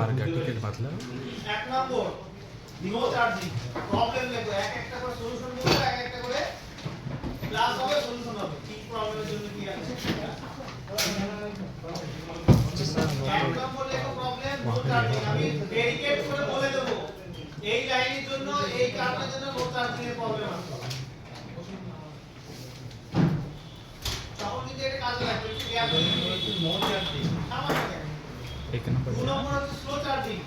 আর ticket Batla এক নম্বর no charging problem লেখো এক একটা করে সলিউশন দেবো এক একটা করে ক্লাস হবে সলিউশন হবে কি প্রবলেমের জন্য কি আছে এক নম্বর লেখো প্রবলেম নো চার্জিং আমি ডেডিকেট করে বলে দেবো এই লাইনের জন্য এই কারণের জন্য নো চার্জিং এর প্রবলেম আছে তখন কিন্তু এটা কাজে লাগবে একটু গ্যাপ দিয়ে নো চার্জিং সামান্য এক নম্বর দু নম্বর হচ্ছে স্লো চার্জিং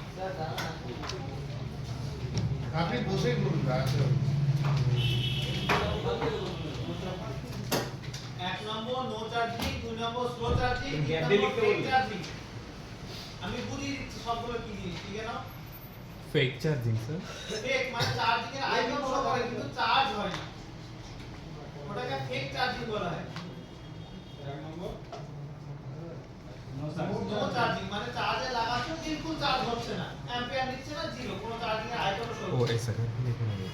আপনি বসে করুন এক নম্বর নো চার্জিং দুই নম্বর স্লো চার্জিং গ্যাপ দিয়ে লিখতে বলি চার্জিং আমি বুঝিয়ে দিচ্ছি সবগুলো কি জিনিস ঠিক আছে না ফেক চার্জিং স্যার ফেক মানে চার্জিং এর আইকন শো করে কিন্তু চার্জ হয় না ওটাকে ফেক চার্জিং বলা হয় এক নম্বর নো চার্জিং মানে চার্জে লাগাচ্ছো বিলকুল চার্জ হচ্ছে না অ্যাম্পিয়ার নিচ্ছে না জিরো কোনো চার্জিং এর আইকন শো ও করে এই স্যার লিখুন আগে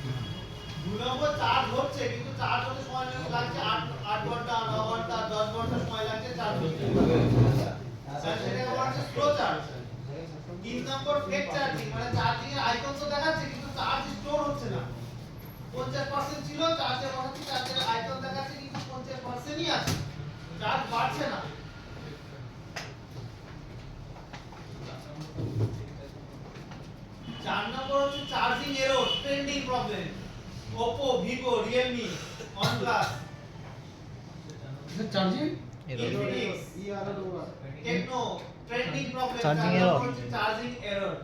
দুই নম্বর চার্জ হচ্ছে কিন্তু চার্জ হতে সময় লাগছে 8 ঘন্টা 9 ঘন্টা 10 ঘন্টা সময় লাগছে চার্জ হতে সেটা হচ্ছে স্লো চার্জ তিন নম্বর ফেক চার্জিং মানে চার্জিং এর আইকন তো দেখাচ্ছে কিন্তু চার্জ স্টোর হচ্ছে না 50% ছিল চার্জে বসাচ্ছি চার্জের আইকন দেখাচ্ছে কিন্তু 50%ই আছে চার্জ বাড়ছে না চার নম্বর হচ্ছে charging error trending problem Oppo Vivo Realme OnePlus charging Infinix Tecno trending problem Charging error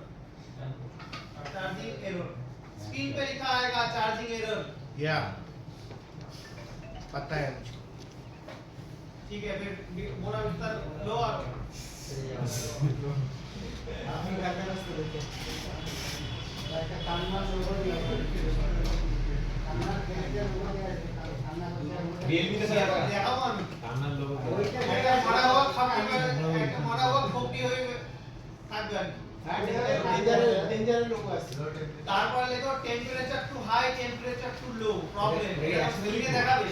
screen पे लिखा आएगा चार्जिंग एरर या पता है मुझे ठीक है फिर मोड़ा विस्तार लो आप रियलमी के साथ देखा मान कान्ना लोगों একটা মারা হওয়া খাপি একটা মারা হওয়া খোপি হয়ে থাকবে ডেঞ্জারের লোক আছে তারপর লেখো temperature to high temperature to low problem এটা স্ক্রিনে দেখাবে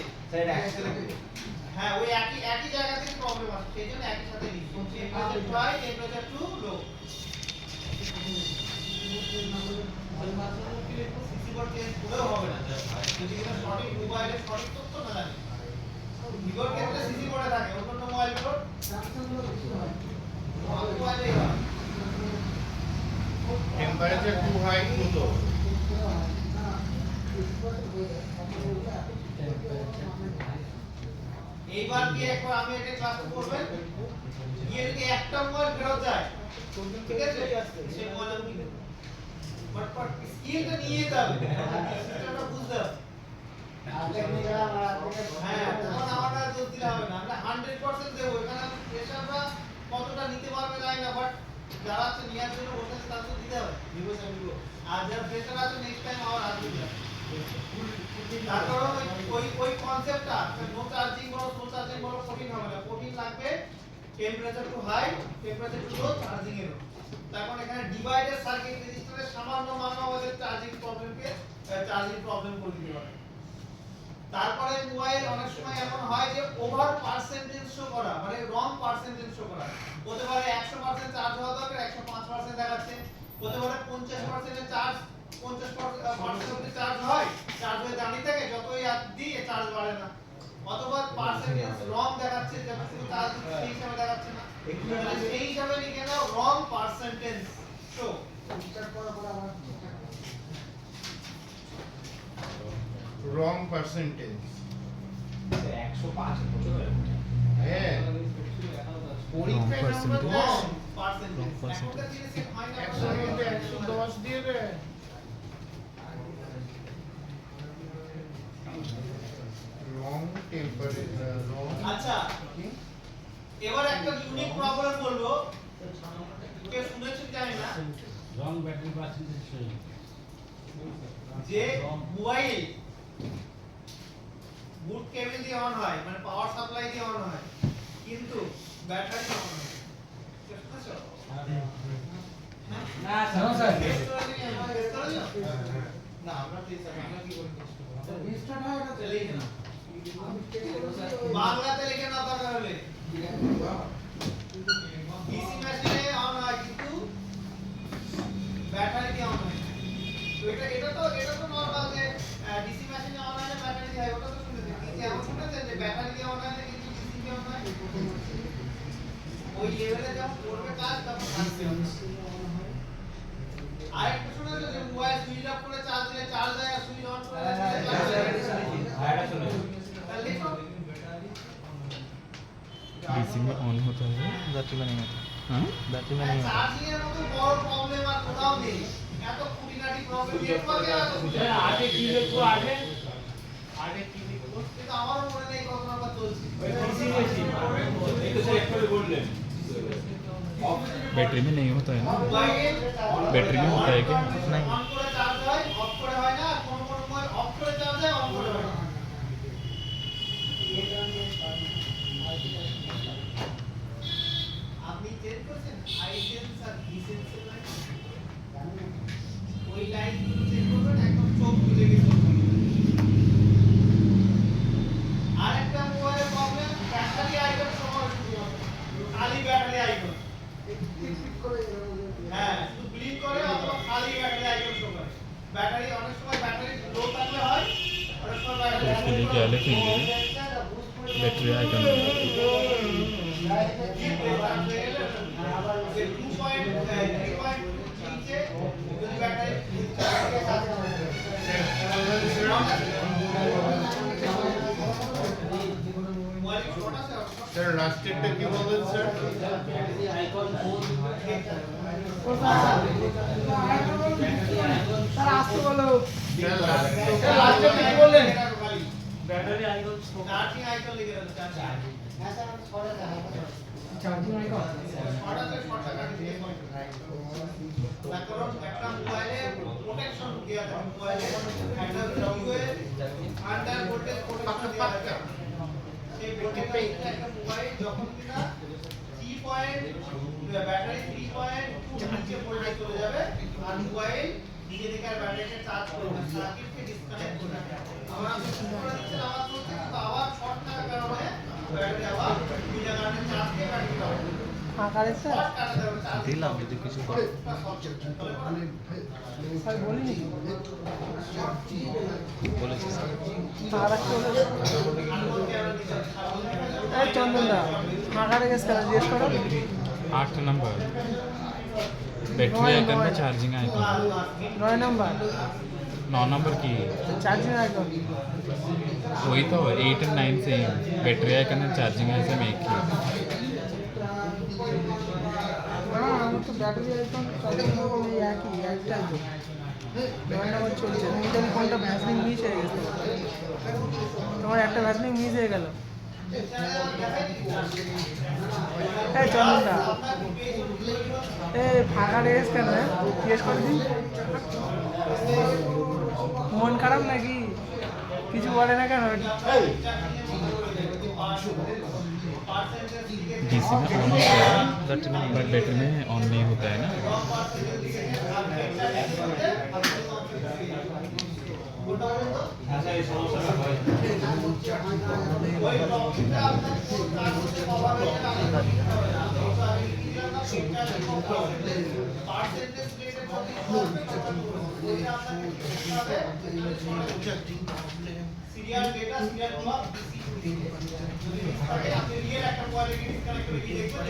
হ্যাঁ ওই একই জায়গাতে প্রবলেম আছে সেজন্য একই সাথে লিখো temperature to high temperature to low CC board change করেও হবে না যদি এটা সঠিক মোবাইলের সঠিক তথ্য না জানে ভিভোর ক্ষেত্রে সিসি বোর্ডে থাকে অন্য মোবাইলগুলো মোবাইলে হয় temperature to high to low এইবার কি একবার আমি এটা ক্লাস করবেন গিয়ে যদি একটা মোবাইল ফেরত যায় ঠিক আছে সেই মোবাইল আমি কিনব বাট স্কিলটা নিয়ে যেতে হবে সিস্টেমটা বুঝতে হবে হ্যাঁ তখন আমরা জোর দিলে হবে না আমরা 100% দেবো এখানে প্রেশারটা কতটা নিতে পারবে জানি না বাট যারা আছে নিয়ার জন্য বলতে তাদের দিতে হবে ভিভো সামনে আর যারা প্রেশার আছে নেক্সট টাইম আবার আসবে তার কারণ ওই কনসেপ্টটা নো চার্জিং বলো স্লো চার্জিং বলো কঠিন হবে না কঠিন লাগবে temperature to high temperature to low charging এর তখন এখানে ডিভাইডার সার্কিট রেজিস্টারের সামান্য মান আমাদের চার্জিং প্রবলেম করে দিতে পারে তারপরে মোবাইল অনেক সময় এমন হয় যে ওভার পার্সেন্টেজ শো করা মানে রং পার্সেন্টেজ শো করা হতে পারে 100% চার্জ হওয়া দরকার 105% দেখাচ্ছে হতে পারে 50% এর চার্জ 50% অবধি চার্জ হয় চার্জ হয়ে দাঁড়িয়ে থাকে যতই আপ দিই চার্জ বাড়ে না অথবা পার্সেন্টেজ রং দেখাচ্ছে যেটা শুধু চার্জ সেই হিসাবে দেখাচ্ছে না সেই হিসাবে লিখে নাও রং পার্সেন্টেজ শো স্টার্ট করার পর আবার रॉन्ग परसेंटेज 105 বছর है পরীক্ষায় নাম্বার কম পার্সেন্টেজ percentage। এখনকার দিনে সে হয় না 110 दिए गए रॉन्ग टेम्परेचर रॉन्ग আচ্ছা এবার একটা ইউনিক প্রবলেম বলবো কে শুনেছেন জানি না রং ব্যাটারি পার্সেন্টেজ যে মোবাইল বুট কেবল দিয়ে অন হয় মানে পাওয়ার সাপ্লাই দিয়ে অন হয় কিন্তু ব্যাটারি অন হয় শুনেছো না স্যার না আমরা আমরা কি করি রিস্টার্ট হয় না চলেই না বাংলাতে লিখে না দরকার হলে বিসি ওই লেভেলে যখন করবে কাজ তখন আসবে আর একটা শুনে যে মোবাইল সুইচ অফ করে চার্জ দিলে চার্জ হয় আর সুইচ অন করে তাহলে লিখো डीसी में ऑन होता है बैटरी में नहीं होता हाँ बैटरी में नहीं होता চার্জিং এর মতো বড় প্রবলেম আর কোথাও নেই এত খুঁটিনাটি প্রবলেম নেটওয়ার্কে আছে আগে কি লিখবো আগে কি লিখবো কিন্তু আমারও মনে নেই কত নাম্বার চলছে এই তো সিলেক্ট করে বললেন बैटरी में नहीं होता है ना মোবাইল बैटरी में होता है क्या नहीं অন করে চার্জ হয় অফ করে হয় না কোন কোন মোবাইল অফ করে চার্জ হয় অন করে হয় না আপনি চেঞ্জ করছেন আই সেন্স আর ভি সেন্সের লাইন ওই লাইন গুলো চেঞ্জ করবেন একদম চোখ বুঝে গেছে আরেকটা মোবাইলের প্রবলেম ব্যাটারি আইকন সময় শুরু হবে খালি ব্যাটারি আইকন হ্যাঁ শুধু ব্লিঙ্ক করে অথবা খালি ব্যাটারি আইকন শো করে ব্যাটারি অনেক সময় ব্যাটারি লো থাকলে হয় অনেক সময় ব্যাটারি उसके लिए क्या लिखेंगे बैटरी आइकन স্যার লাস্টেরটা কি বলবেন sir sir last battery icon charging icon লিখে দেন চার্জিং আইকন শর্টটা কাটি দিয়ে কারণ একটা মোবাইলে প্রোটেকশন দেয়া থাকে মোবাইলে একটা ভিডিওয়ে আন্ডার ভোল্টেজ প্রোটেকশন দেয়া থাকে সেই প্রোটেকশন একটা মোবাইল যখন কিনা 3 পয়েন্ট ব্যাটারি 3.2 নিচে ভোল্টেজ চলে যাবে আর মোবাইল নিজে থেকে আর ব্যাটারিকে চার্জ করবে না সার্কিটকে ডিসকানেক্ট করবে আমরা করে দিচ্ছি আবার চলছে কিন্তু আবার শর্ট থাকার কারণে ব্যাটারি আবার বিনা কারণে চার্জকে ব্যাটারি হবে আকারে স্যার দিলাম যদি কিছু করে স্যার বলিনি বলেছি স্যার আর একটা হলো এই চন্দনদা আকারে গেছে স্যার জিজ্ঞেস করো 8 नंबर बैटरी आइकन में चार्जिंग आइकन 9 নাম্বার 9 नंबर की চার্জিং আইকন वही तो 8 और 9 सेम बैटरी आइकन और चार्जिंग आइकन एक ही হ্যাঁ আমার তো ব্যাটারি আইকন চার্জিং আইকন এই একটাই তো 9 নাম্বার চলছে তুমি কোনটা ভ্যাসলিন মিস হয়ে গেছে তোমার একটা ভ্যাসলিন মিস হয়ে গেল এই চন্দনদা এই ফাঁকা রেস কেন জিজ্ঞেস করে দিন মন খারাপ নাকি কিছু বলে না কেন डीसी में ऑन होता है बट बैटरी में ऑन नहीं होता है ना আচ্ছা এই সমস্যাটা হয় সিরিয়াল ডেটা সিরিয়াল ক্লক আপনি রিয়েল একটা কোয়ালিটি ডিসকানেক্ট করে দিয়ে দেখবেন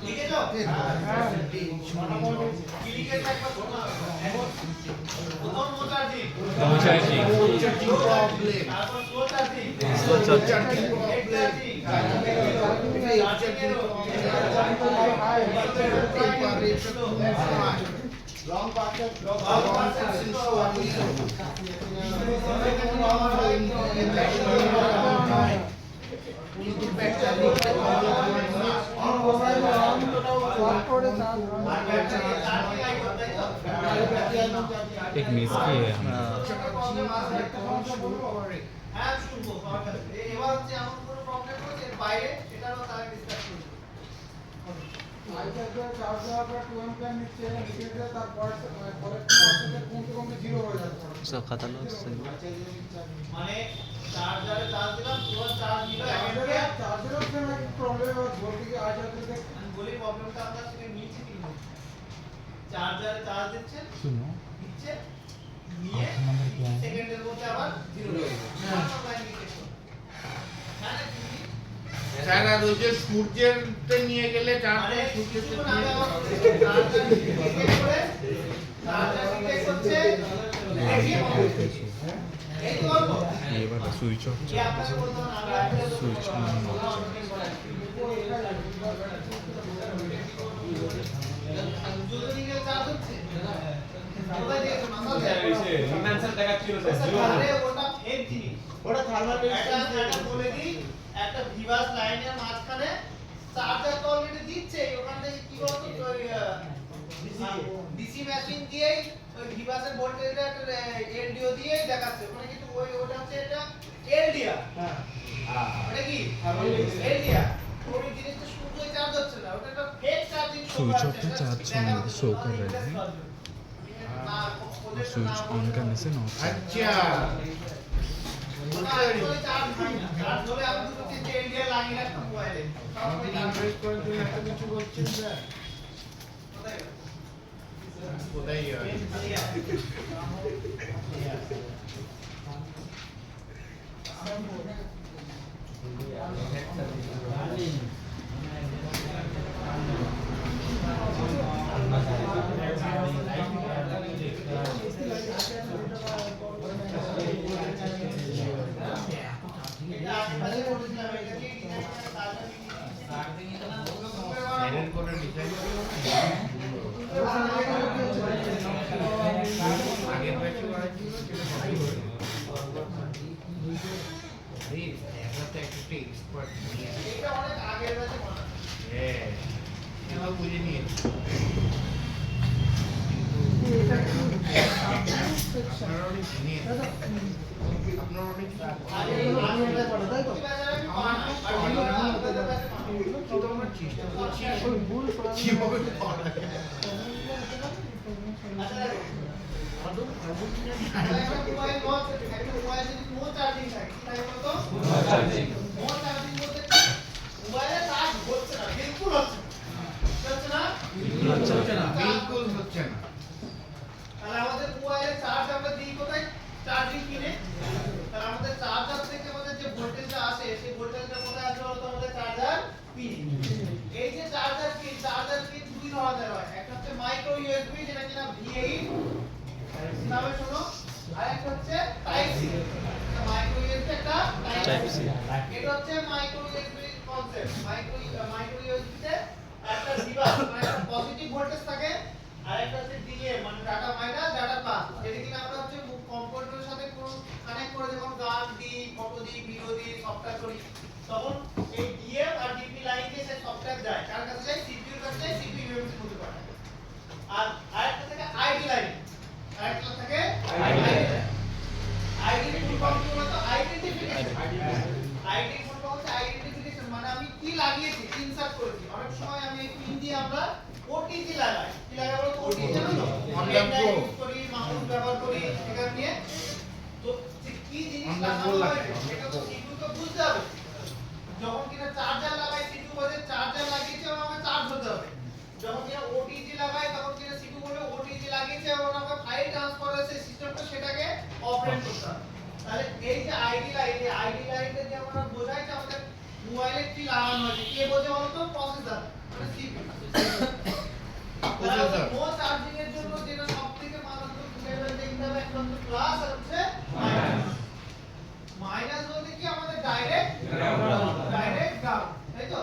লিখে যাও কি লিখে একবার শোনা প্রথম মোচার্জি नो चार्जिंग তারপর slow charging charging problem long percent एक मिस की है हम হ্যাঁ শুনবো এবার হচ্ছে এমন কোনো প্রবলেম হচ্ছে এর বাইরে সেটারও তারা ডিসকাস করবে सब खाता लो सही মানে চার্জারে চার্জ দিলাম পুরো চার্জ নিল আমি বলি প্রবলেমটা আপনার সঙ্গে মিলছে কি না চার্জারে চার্জ দিচ্ছেন सुनो দিচ্ছে নিয়ে সেকেন্ডের মধ্যে আবার জিরো হয়ে যাবে আর ওই যে সূর্যেরতে নিয়ে গেলে মানে চার্জার কিছুক্ষণ সূর্যেরতে আগে নিয়ে আমার চার্জার ডিটেক্ট করে চার্জার ডিটেক্ট করছে দেখিয়ে বলছে এই তো অল্প এবার সুইচ অফ কি আপনাকে বলতে হবে আমি সুইচ অন যদি নিয়ে চার্জ হচ্ছে কোথায় দিয়েছে মাথা রিমান্সার দেখাচ্ছিল স্যার আরে ওটা ফেক জিনিস ওটা থার্মাল একটা বলে দিই একটা ভিভাস লাইনের মাঝখানে চার্জার তো অলরেডি দিচ্ছে ওখান থেকে কি বলতো ওই ডিসি মেশিন দিয়েই ওই ভিভাসের ভোল্টেজটা একটা এলডিও দিয়েই দেখাচ্ছে ওখানে কিন্তু ওটা হচ্ছে এটা এলডিআর ওটা কি এলডিআর ওই জিনিসটা শুধুই চার্জ হচ্ছে না ওটা একটা ফেক চার্জিং स्विच ऑफ पे चार्ज शो कर रहे हैं और स्विच ऑन करने से नॉट আচ্ছা চার্জ ধরে আমি দুটো তিনটে এলডিআর লাগিয়ে রাখতাম মোবাইলে আমাদের ইনভাইট করার জন্য এত কিছু বলছেন স্যার কোথায় যাবে সাইলেন্ট করে ডিজাইন আগের ব্যাচে বাড়াইছিল এই একসাথে একটা এক্সপার্ট নিয়ে এটা অনেক আগের ব্যাচে বানানো হ্যাঁ এটা বুঝে নিয়েছি আপনারা অনেক জিনিস আপনারা অনেক চেষ্টা করছি কিভাবে পাওয়া যায় বিলকুল হচ্ছে না আমাদের মোবাইলের চার্জ আমরা দিই কোথায় চার্জিং কিনে তাহলে আমাদের চার্জার থেকে আমাদের যে ভোল্টেজটা আসে সেই ভোল্টেজটা কোথায় আসে বলতো আমাদের চার্জার পিন এই যে চার্জার পিন দুই ধরনের হয় একটা হচ্ছে মাইক্রো ইউএসবি যেটা কিনা V8 নামে শোনো আর একটা হচ্ছে টাইপ সি মাইক্রো ইউএসবি একটা টাইপ সি এটা হচ্ছে micro USB concept micro USB তে একটা ডিভাইস মানে একটা পজিটিভ ভোল্টেজ থাকে আর একটা হচ্ছে ডিএ মানে ডাটা মাইনাস ডাটা প্লাস যেটা কিনা আমরা হচ্ছে কম্পিউটারের সাথে কানেক্ট করে যখন গান দিই ফটো দিই ভিডিও দিই সফটওয়্যার করি তখন এই ডিএম আর ডিপি লাইন দিয়ে সেই সফটওয়্যার যায় কার কাছে যায় সিপিইউর কাছে যায় সিপিইউ মেমরি মধ্যে পাঠায় আর আরেকটা থেকে আইডি লাইন আরেকটা থেকে আইডি ফুল ফর্ম কি বলতো আইডেন্টিফিকেশন আইডি ফুল ফর্ম হচ্ছে আইডেন্টিফিকেশন মানে আমি কি লাগিয়েছি ইনসার্ট করেছি অনেক সময় আমি এই পিন দিয়ে আমরা ওটিজি লাগাই কি লাগাই বলতো ওটিজি জানো তো অনলাইন ইউজ করি মাউস ব্যবহার করি এটা নিয়ে তো কি জিনিস লাগানো হয় এটা তো সিপিইউ তো বুঝতে হবে যখন কিনা চার্জার লাগাই সিপিইউ বলে চার্জার লাগিয়েছে এবং আমাকে চার্জ হতে হবে যখন কিনা ওটিজি লাগাই তখন কিনা সিপিইউ বলে ওটিজি লাগিয়েছে এবং আমাকে ফাইল ট্রান্সফার হয়েছে সিস্টেমটা সেটাকে অপারেট করতে হবে তাহলে এই যে আইডি লাইনটা যে আমরা বোঝাই যে আমাদের মোবাইলে কি লাগানো আছে কে বোঝে বলতো প্রসেসর মানে সিপিইউ তাহলে নো চার্জিং এর জন্য যেটা সবথেকে মারাত্মক লেভেল দেখতে হবে একমাত্র প্লাস আর হচ্ছে মাইনাস মাইনাস বলতে কি আমাদের ডাইরেক্ট গ্রাউন্ড তাই তো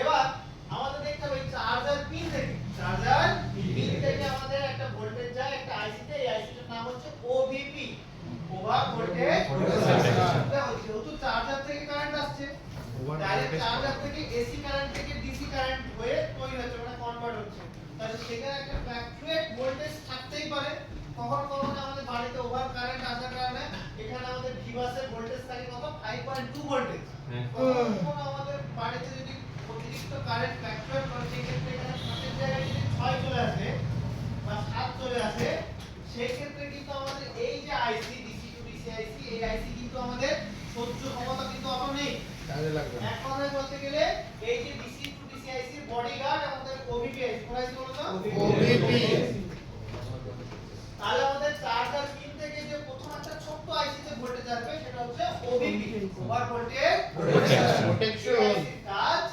এবার আমাদের দেখতে হবে চার্জার পিন থেকে আমাদের একটা ভোল্টেজ যায় একটা আইসি তে এই আইসিটার নাম হচ্ছে ওভিপি ওভার ভোল্টেজ যেহেতু চার্জার থেকে কারেন্ট আসছে ডাইরেক্ট চার্জার থেকে এসি কারেন্ট থেকে ডিসি কারেন্ট হয়ে তৈরি হচ্ছে মানে কনভার্ট হচ্ছে তাহলে সেখানে একটা ফ্ল্যাকচুয়েট ভোল্টেজ থাকতেই পারে কখনো কখনো আমাদের বাড়িতে ওভার কারেন্ট আসার কারণে এখানে আমাদের ভিভাসের ভোল্টেজ থাকে কত 5.2 ভোল্টেজ কখনো আমাদের বাড়িতে যদি অতিরিক্ত কারেন্ট ফ্ল্যাকচুয়েট করে সেই ক্ষেত্রে এখানে 5 এর জায়গায় যদি 6 চলে আসে বা 7 চলে আসে সেই ক্ষেত্রে কিন্তু আমাদের এই যে আইসি ডিসি টু ডিসি আইসি এই আইসি কিন্তু আমাদের সহ্য ক্ষমতা কিন্তু অত নেই কাজে লাগবে এক কথায় বলতে গেলে এই যে ডিসি টু ডিসি আইসি এর বডিগার্ড আমাদের ওভিপি আইসি কোন আইসি বলতো ওভিপি তাহলে আমাদের চার্জার পিন থেকে যে প্রথম একটা ছোট্ট আইসি তে ভোল্টেজ আসবে সেটা হচ্ছে ওবিপি, ওভার ভোল্টেজ প্রোটেকশন। কাজ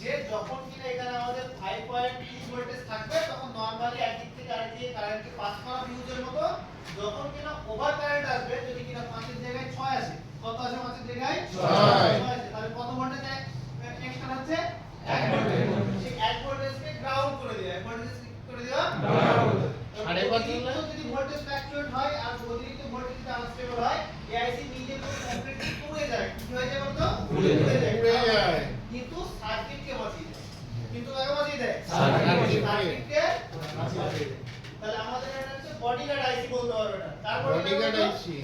যে যখন কিনা এখানে আমাদের 5.2 ভোল্টেজ থাকবে তখন নরমালি একদিক থেকে আরেক দিকে কারেন্টকে পাস করা ফিউজের মতো, যখন কিনা ওভার কারেন্ট আসবে, যদি কিনা 5 এর জায়গায় 6 আসে, কত আসে 5 এর জায়গায় 6 আসে, তাহলে কত ভোল্টেজ এক্সট্রা হচ্ছে 1 ভোল্টেজ। সেই 1 ভোল্টেজকে গ্রাউন্ড করে দিবা, 1 ভোল্টেজ করে দিবা গ্রাউন্ড। সাড়ে পাঁচ হলে? যদি ভোল্টেজ ফ্ল্যাকচুয়েট হয় আর অতিরিক্ত ভোল্টেজ যদি আনস্টেবল হয়, এআইসি নিজে পুরো কমপ্লিটলি পুড়ে যায়। কি হয়ে যায় বলতো? পুড়ে যায়। কিন্তু সার্কিটকে বাঁচিয়ে দেয়। কিন্তু কাকে বাঁচিয়ে দেয়? সার্কিটকে। সার্কিটকে বাঁচিয়ে দেয়। তাহলে আমাদের এটা হচ্ছে বডিগার্ড আইসি বলতে পারো এটা। তারপর বডিগার্ড আইসি।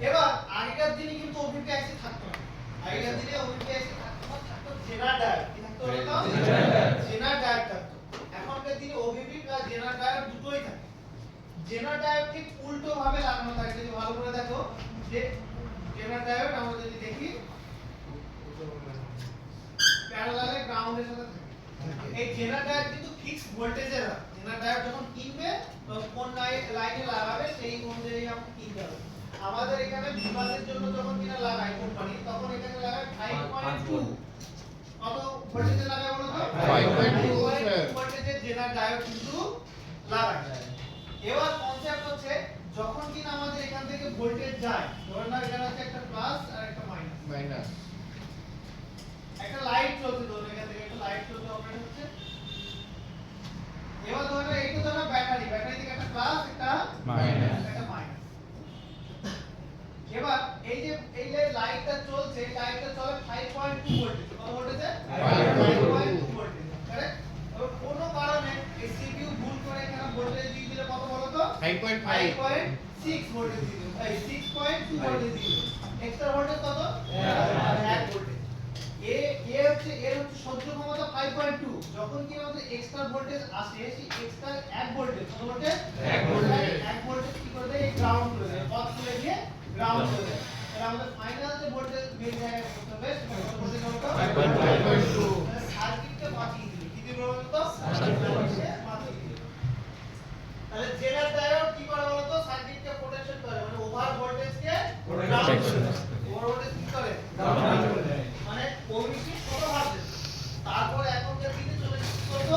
এবার আগেকার দিনে কিন্তু ওবিপি আইসি থাকতো না। আগেকার দিনে ওবিপি আইসি থাকতো না, থাকতো জেনার ডায়োড। কি থাকতো বলতো? জেনার ডায়োড থাকতো। এখনকার দিনে ওবিপি বা জেনার ডায়োড দুটোই থাকে। জেনার ডায়োড ঠিক উল্টো ভাবে লাগানো থাকে। যদি ভালো করে দেখো যে জেনার ডায়োড আমরা যদি দেখি প্যারালালে গ্রাউন্ডের সাথে থাকে। এই জেনার ডায়োড কিন্তু ফিক্সড ভোল্টেজের হয়। জেনার ডায়োড যখন কিনবে তখন কোন লাইনে লাগাবে সেই অনুযায়ী আমরা কিনতে হবে। আমাদের এখানে বিভাগের জন্য যখন কিনা লাগাই কোম্পানি, তখন এখানে লাগায় 5.2 কত ভোল্টেজে লাগায় বলো তো? 5.2 ভোল্টেজের জেনার ডায়োড কিন্তু লাগায়। এবার কনসেপ্ট হচ্ছে যখন কিনা আমাদের এখান থেকে ভোল্টেজ যায়, ধরুন না এখানে আছে একটা প্লাস আর একটা মাইনাস, মাইনাস। একটা লাইট চলছে, ধরুন এখান থেকে একটা লাইট চলছে অপারেট হচ্ছে। এবার ধরুন এইটা ধরুন ব্যাটারি, ব্যাটারি থেকে একটা প্লাস একটা মাইনাস। একটা মাইনাস। এবার এই যে লাইটটা চলছে, এই লাইটটা চলে 5.2 ভোল্টেজ। কত ভোল্টেজে? 5.2 ভোল্টেজ। কারেক্ট? এবার কোনো কারণে এই সিপিইউ ভুল করে এখানে ভোল্টেজ দিয়ে দিলে কত বলো তো? 5.5 5.6 ভোল্টেজ দিল। এই 6.2 ভোল্টেজ দিল। এক্সট্রা ভোল্টেজ কত? 1 ভোল্টেজ। এর হচ্ছে সহ্য ক্ষমতা 5.2। যখন কি আমাদের এক্সট্রা ভোল্টেজ আসে, সেই এক্সট্রা 1 ভোল্টেজ, কত ভোল্টেজ? 1 ভোল্টেজ। 1 ভোল্টেজ কি করে দেয়? গ্রাউন্ড করে দেয়। পথ খুলে দিয়ে গ্রাউন্ড করে দেয়। তাহলে আমাদের ফাইনাল যে ভোল্টেজ বের হয় কত হবে? কত ভোল্টেজ হবে? 5.2 সার্কিটকে বাঁচিয়ে দিল। কি দিল বলতো? সার্কিটকে বাঁচিয়ে দিল। তাহলে জেনার ডায়োড কি করে বলতো? সার্কিটকে প্রোটেকশন করে, মানে ওভার ভোল্টেজকে গ্রাউন্ড করে দেয়। ওভার ভোল্টেজ কি করে? গ্রাউন্ড করে দেয়। মানে ওবিপি ছোট ভার্সন, তারপর এখনকার দিনে চলে এসেছে কত?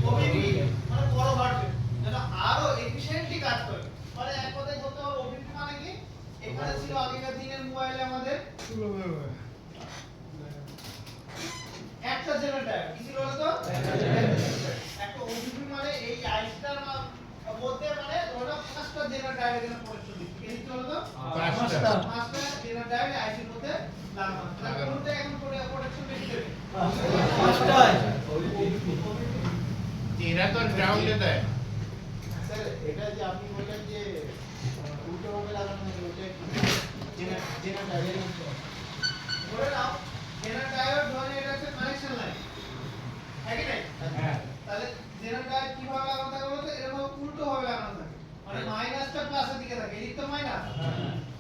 ওবিপি মানে বড় ভার্সন, যেন আরো এফিশিয়েন্টলি কাজ করে। মানে এক কথায় বলতে পারো ওবিপি মানে কি? এখানে ছিল আগেকার দিনের মোবাইলে আমাদের একটা জেনার ডায়োড। কি ছিল বলতো? একটা ওবিপি মানে এই আইসটার মধ্যে মানে ওটা 5টা জেনার ডায়োড এখানে প্রোটেকশন দিচ্ছে। কি দিচ্ছে বলতো? 5টা জেনার ডায়োড আইসির মধ্যে লাগানো। তাহলে কোনটা এখন প্রোটেকশন বেশি দেবে? 5টায়। এরা তো গ্রাউন্ডে দেয়। স্যার এটা যে আপনি বললেন যে উল্টো ভাবে লাগানো হয়, ওটা জেনার ডায়োড ধরে নাও, জেনার ডায়োড ধরে এটা হচ্ছে কানেকশন লাইন, হ্যাঁ কি নাই? হ্যাঁ। তাহলে জেনার ডায়োড কিভাবে লাগানো থাকে বলতো? এরকম উল্টো ভাবে লাগানো থাকে, মানে মাইনাসটা প্লাসের দিকে থাকে। এই দিকটা মাইনাস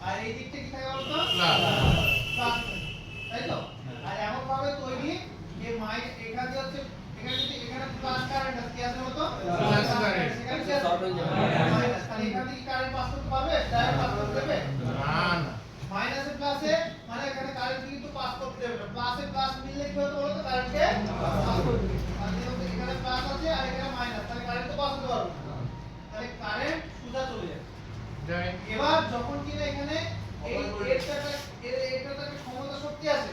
আর এই দিকটা কি থাকে বলতো? প্লাস। প্লাস, তাই তো? আর এমন ভাবে তৈরি যে এখান দিয়ে হচ্ছে এখানে যদি এখানে প্লাস কারেন্ট আছে, কি আছে বলতো? Plus current. সেখানে কি আছে? মাইনাস। তাহলে এখান থেকে কারেন্ট পাস করতে পারবে? ডায়োড পাস করতে দেবে? না না। মাইনাসে প্লাসে মানে এখানে কারেন্ট কিন্তু পাস করতে দেবে না। প্লাসে প্লাস মিললে কি হতো বলতো? কারেন্টকে পাস করতে দেবে। আর যেহেতু এখানে প্লাস আছে আর এখানে মাইনাস, তাহলে কারেন্ট তো পাস করতে পারবে না। তাহলে কারেন্ট সোজা চলে যাবে। যায়। এবার যখন কিনা এখানে এই এটাতে একটা ক্ষমতা শক্তি আছে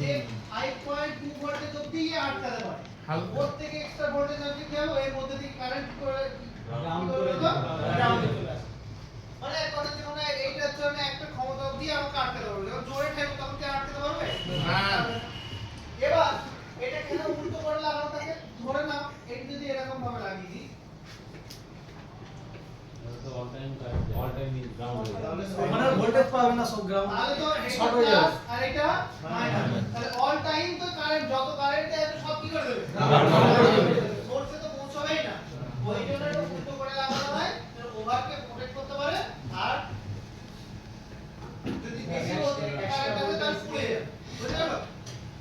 যে 5.2 ভোল্টেজ অবধি আটকাতে পারে। হালকা। ওর থেকে এক্সট্রা ভোল্টেজ আছে কি হবে? এর মধ্যে থেকে কারেন্ট করে গ্রাউন্ড করে দাও, গ্রাউন্ডে চলে আসে। মানে এক কথা যখন এইটার জন্য একটা ক্ষমতা অবধি আমাকে আটকাতে পারবে। যখন জোরে ঠেকবে তখন কি আটকাতে পারবে? না। এবার এটা কেন উল্টো করে লাগানো থাকে? ধরে নাও এটা যদি এরকম ভাবে লাগিয়ে দিই, মানে ভোল্টেজ পাবে না, সব গ্রাউন্ড তাহলে তো শর্ট এটা হয়ে যাবে। প্লাস আর এটা মাইনাস। তাহলে অল টাইম তো কারেন্ট, যত কারেন্ট আছে সব কি করে দেবে? সোর্সে তো পৌঁছাবেই না। ওই জন্য এটা উল্টো করে লাগানো হয়, যেন ওভারকে প্রোটেক্ট করতে পারে। আর যদি বেশি কারেন্ট আছে তাহলে পুড়ে যাবে। বুঝতে গেল?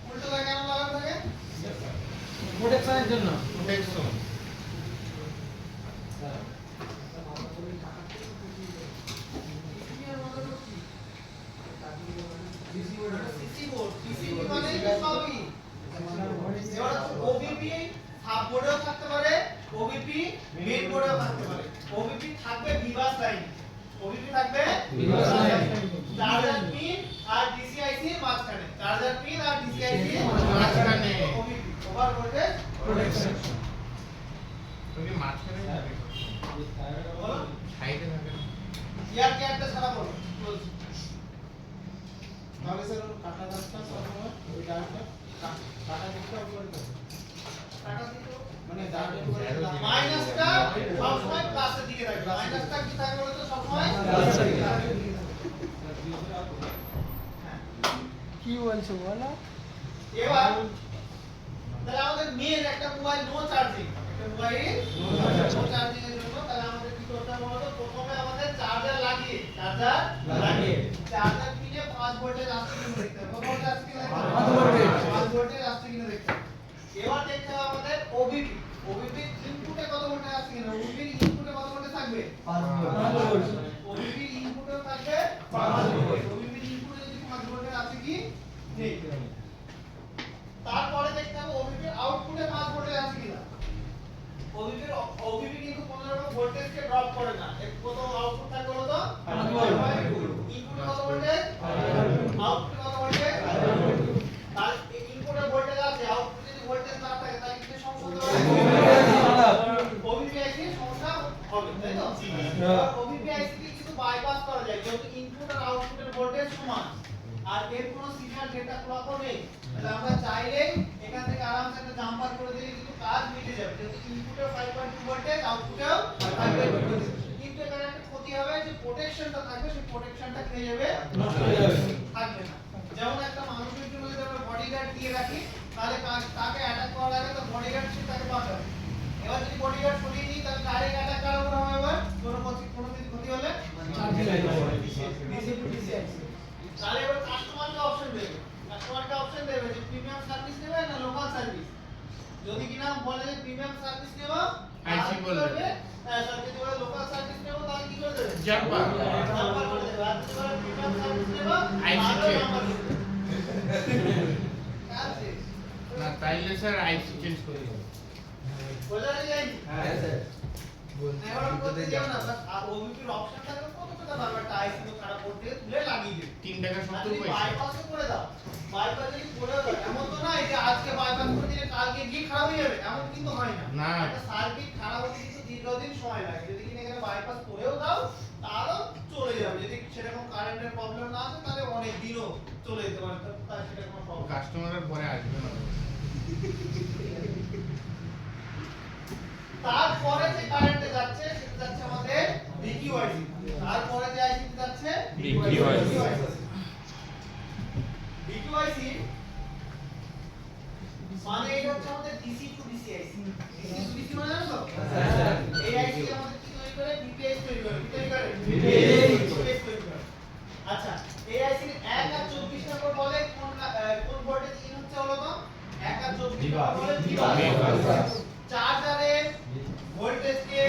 উল্টো করে কেন লাগানো থাকে? প্রোটেকশনের জন্য। প্রোটেকশন। ভিউয়ার্স লাইন ওবিপি থাকবে ভিউয়ার্স লাইন চার্জার পিন আর ডিসিআইসি এর মাঝখানে চার্জার পিন আর ডিসিআইসি এর মাঝখানে ওবিপি ওভার ভোল্টেজ প্রোটেকশন তুমি মাঝখানে যাবে বলো সাইডে থাকে না ইয়ার ক্যাটটা সারা বলো ক্লোজ তাহলে স্যার কাটা দাগটা সবসময় ওই ডায়াটা কাটা দিকটা উপরে থাকে কাটা দিক মানে ডায়াটা উপরে মাইনাসটা সবসময় প্লাসের দিকে থাকবে মাইনাসটা কি থাকবে বলো তো সবসময় প্লাসের দিকে থাকবে কি বলছো বলো? এবার তাহলে আমাদের মেন একটা মোবাইল নো চার্জিং একটা মোবাইল নো চার্জিং এর জন্য তাহলে আমাদের কি করতে হবে বলো তো প্রথমে আমাদের চার্জার লাগিয়ে চার্জার পিনে 5 ভোল্টেজ আসছে কিনা দেখতে হবে কত ভোল্ট আসছে কিনা দেখতে হবে 5 ভোল্টেজ আসছে কিনা দেখতে হবে এবার দেখতে হবে আমাদের ওবিপি ওবিপি ইনপুটে কত ভোল্টেজ আসছে কিনা ওবিপি ইনপুটে কত ভোল্টেজ থাকবে 5 ভোল্ট ওবিপি ইনপুটে থাকবে 5 ভোল্ট ওবিপি ইনপুটে যদি 5 ভোল্টেজ আছে কি নেই তারপরে দেখতে হবে ওবিপির আউটপুটে 5 ভোল্টেজ আছে কিনা ওবিপি কিন্তু কোনো রকম ভোল্টেজকে ড্রপ করে না এর কত আউটপুট থাকে বলো তো 5 ভোল্ট ইনপুটে কত ভোল্টেজ আউটপুটে কত ভোল্টেজ তাহলে ইনপুটে ভোল্টেজ আছে আউটপুটে যদি ভোল্টেজ না থাকে তাহলে কি সমস্যা হবে ওবিপি আইসি সমস্যা হবে তাই তো ওবিপি আইসি কে কিন্তু বাইপাস করা যায় যেহেতু ইনপুট আর আউটপুটের ভোল্টেজ সমান আর এর কোনো সিগন্যাল ডেটা ক্লকও নেই তাহলে আমরা চাইলেই এখান থেকে আরামসে একটা জাম্পার করে দিলে কিন্তু কাজ মিটে যাবে যেহেতু ইনপুটে 5.2 ভোল্টেজ আউটপুটেও 5.2 ভোল্টেজ কিন্তু এখানে একটা ক্ষতি হবে যে প্রোটেকশনটা থাকবে সেই প্রোটেকশনটা খেয়ে যাবে নষ্ট হয়ে যাবে থাকবে না যেমন একটা মানুষের জন্য যদি আমরা বডিগার্ড দিয়ে রাখি তাহলে তাকে অ্যাটাক করার আগে তো বডিগার্ড সে তাকে বাঁচাবে এবার যদি বডিগার্ড সরিয়ে দিই তাহলে ডাইরেক্ট অ্যাটাক কার উপর হবে এবার কোনো কিছু ক্ষতি হলে তাহলে এবার কাস্টমারকে অপশন দেবে যে প্রিমিয়াম সার্ভিস নেবে না লোকাল সার্ভিস যদি কিনা বলে যে প্রিমিয়াম সার্ভিস নেব আইসি বলবে যদি বলে লোকাল সার্ভিস নেব তাহলে কি করে দেবে জাম্পার করে দেবে আর যদি বলে প্রিমিয়াম সার্ভিস নেব আইসি চেঞ্জ আছে না তাইলে স্যার আইসি চেঞ্জ করে দেব বোঝা যায় হ্যাঁ স্যার এবার করতে যাও না বাস আর ওবিপির অপশন থাকলে কত টাকা বারবার আইসি তো খারাপ করতে তুলে লাগিয়ে দিবে 3 টাকা 70 পয়সা বাইপাসও করে দাও বাইপাস যদি করে দাও এমন তো না যে আজকে বাইপাস করে দিলে কালকে গিয়ে খারাপ হয়ে যাবে এমন কিন্তু হয় না না। একটা সার্কিট খারাপ হতে কিন্তু দীর্ঘদিন সময় লাগে যদি কিনা এখানে বাইপাস করেও দাও তাহলেও চলে যাবে যদি সেরকম কারেন্টের প্রবলেম না আসে তাহলে অনেক দিনও চলে যেতে পারে তার সেটা কোনো প্রবলেম কাস্টমারের পরে আসবে না তারপরে যে কারেন্টে যাচ্ছে সেটা যাচ্ছে আমাদের ডিকিউআইসি তারপরে যে আইসি যাচ্ছে DQIC ডিকিউআইসি মানে এটা হচ্ছে আমাদের DC to DC IC DC to DC মানে জানো তো এই আইসি আমাদের কি তৈরি করে ডিপিআইস তৈরি করে কি তৈরি করে ডিপিআইস তৈরি করে আচ্ছা এই আইসি 1 আর 24 নম্বর বলে কোন ভোল্টেজ ইন হচ্ছে হলো তো 1 আর 24 নম্বর বলে ভিবাস চার্জারের ভোল্টেজকে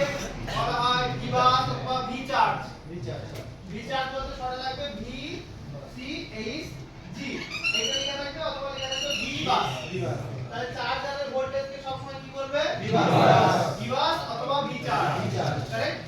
বলা হয় ভিবাস অথবা ভি চার্জ বলতে শর্টে লাগবে ভি সি এইচ জি এটা লেখা থাকবে অথবা লেখা থাকবে ভিবাস তাহলে চার্জারের ভোল্টেজকে সবসময় কি বলবে ভিবাস অথবা ভি চার্জ কারেক্ট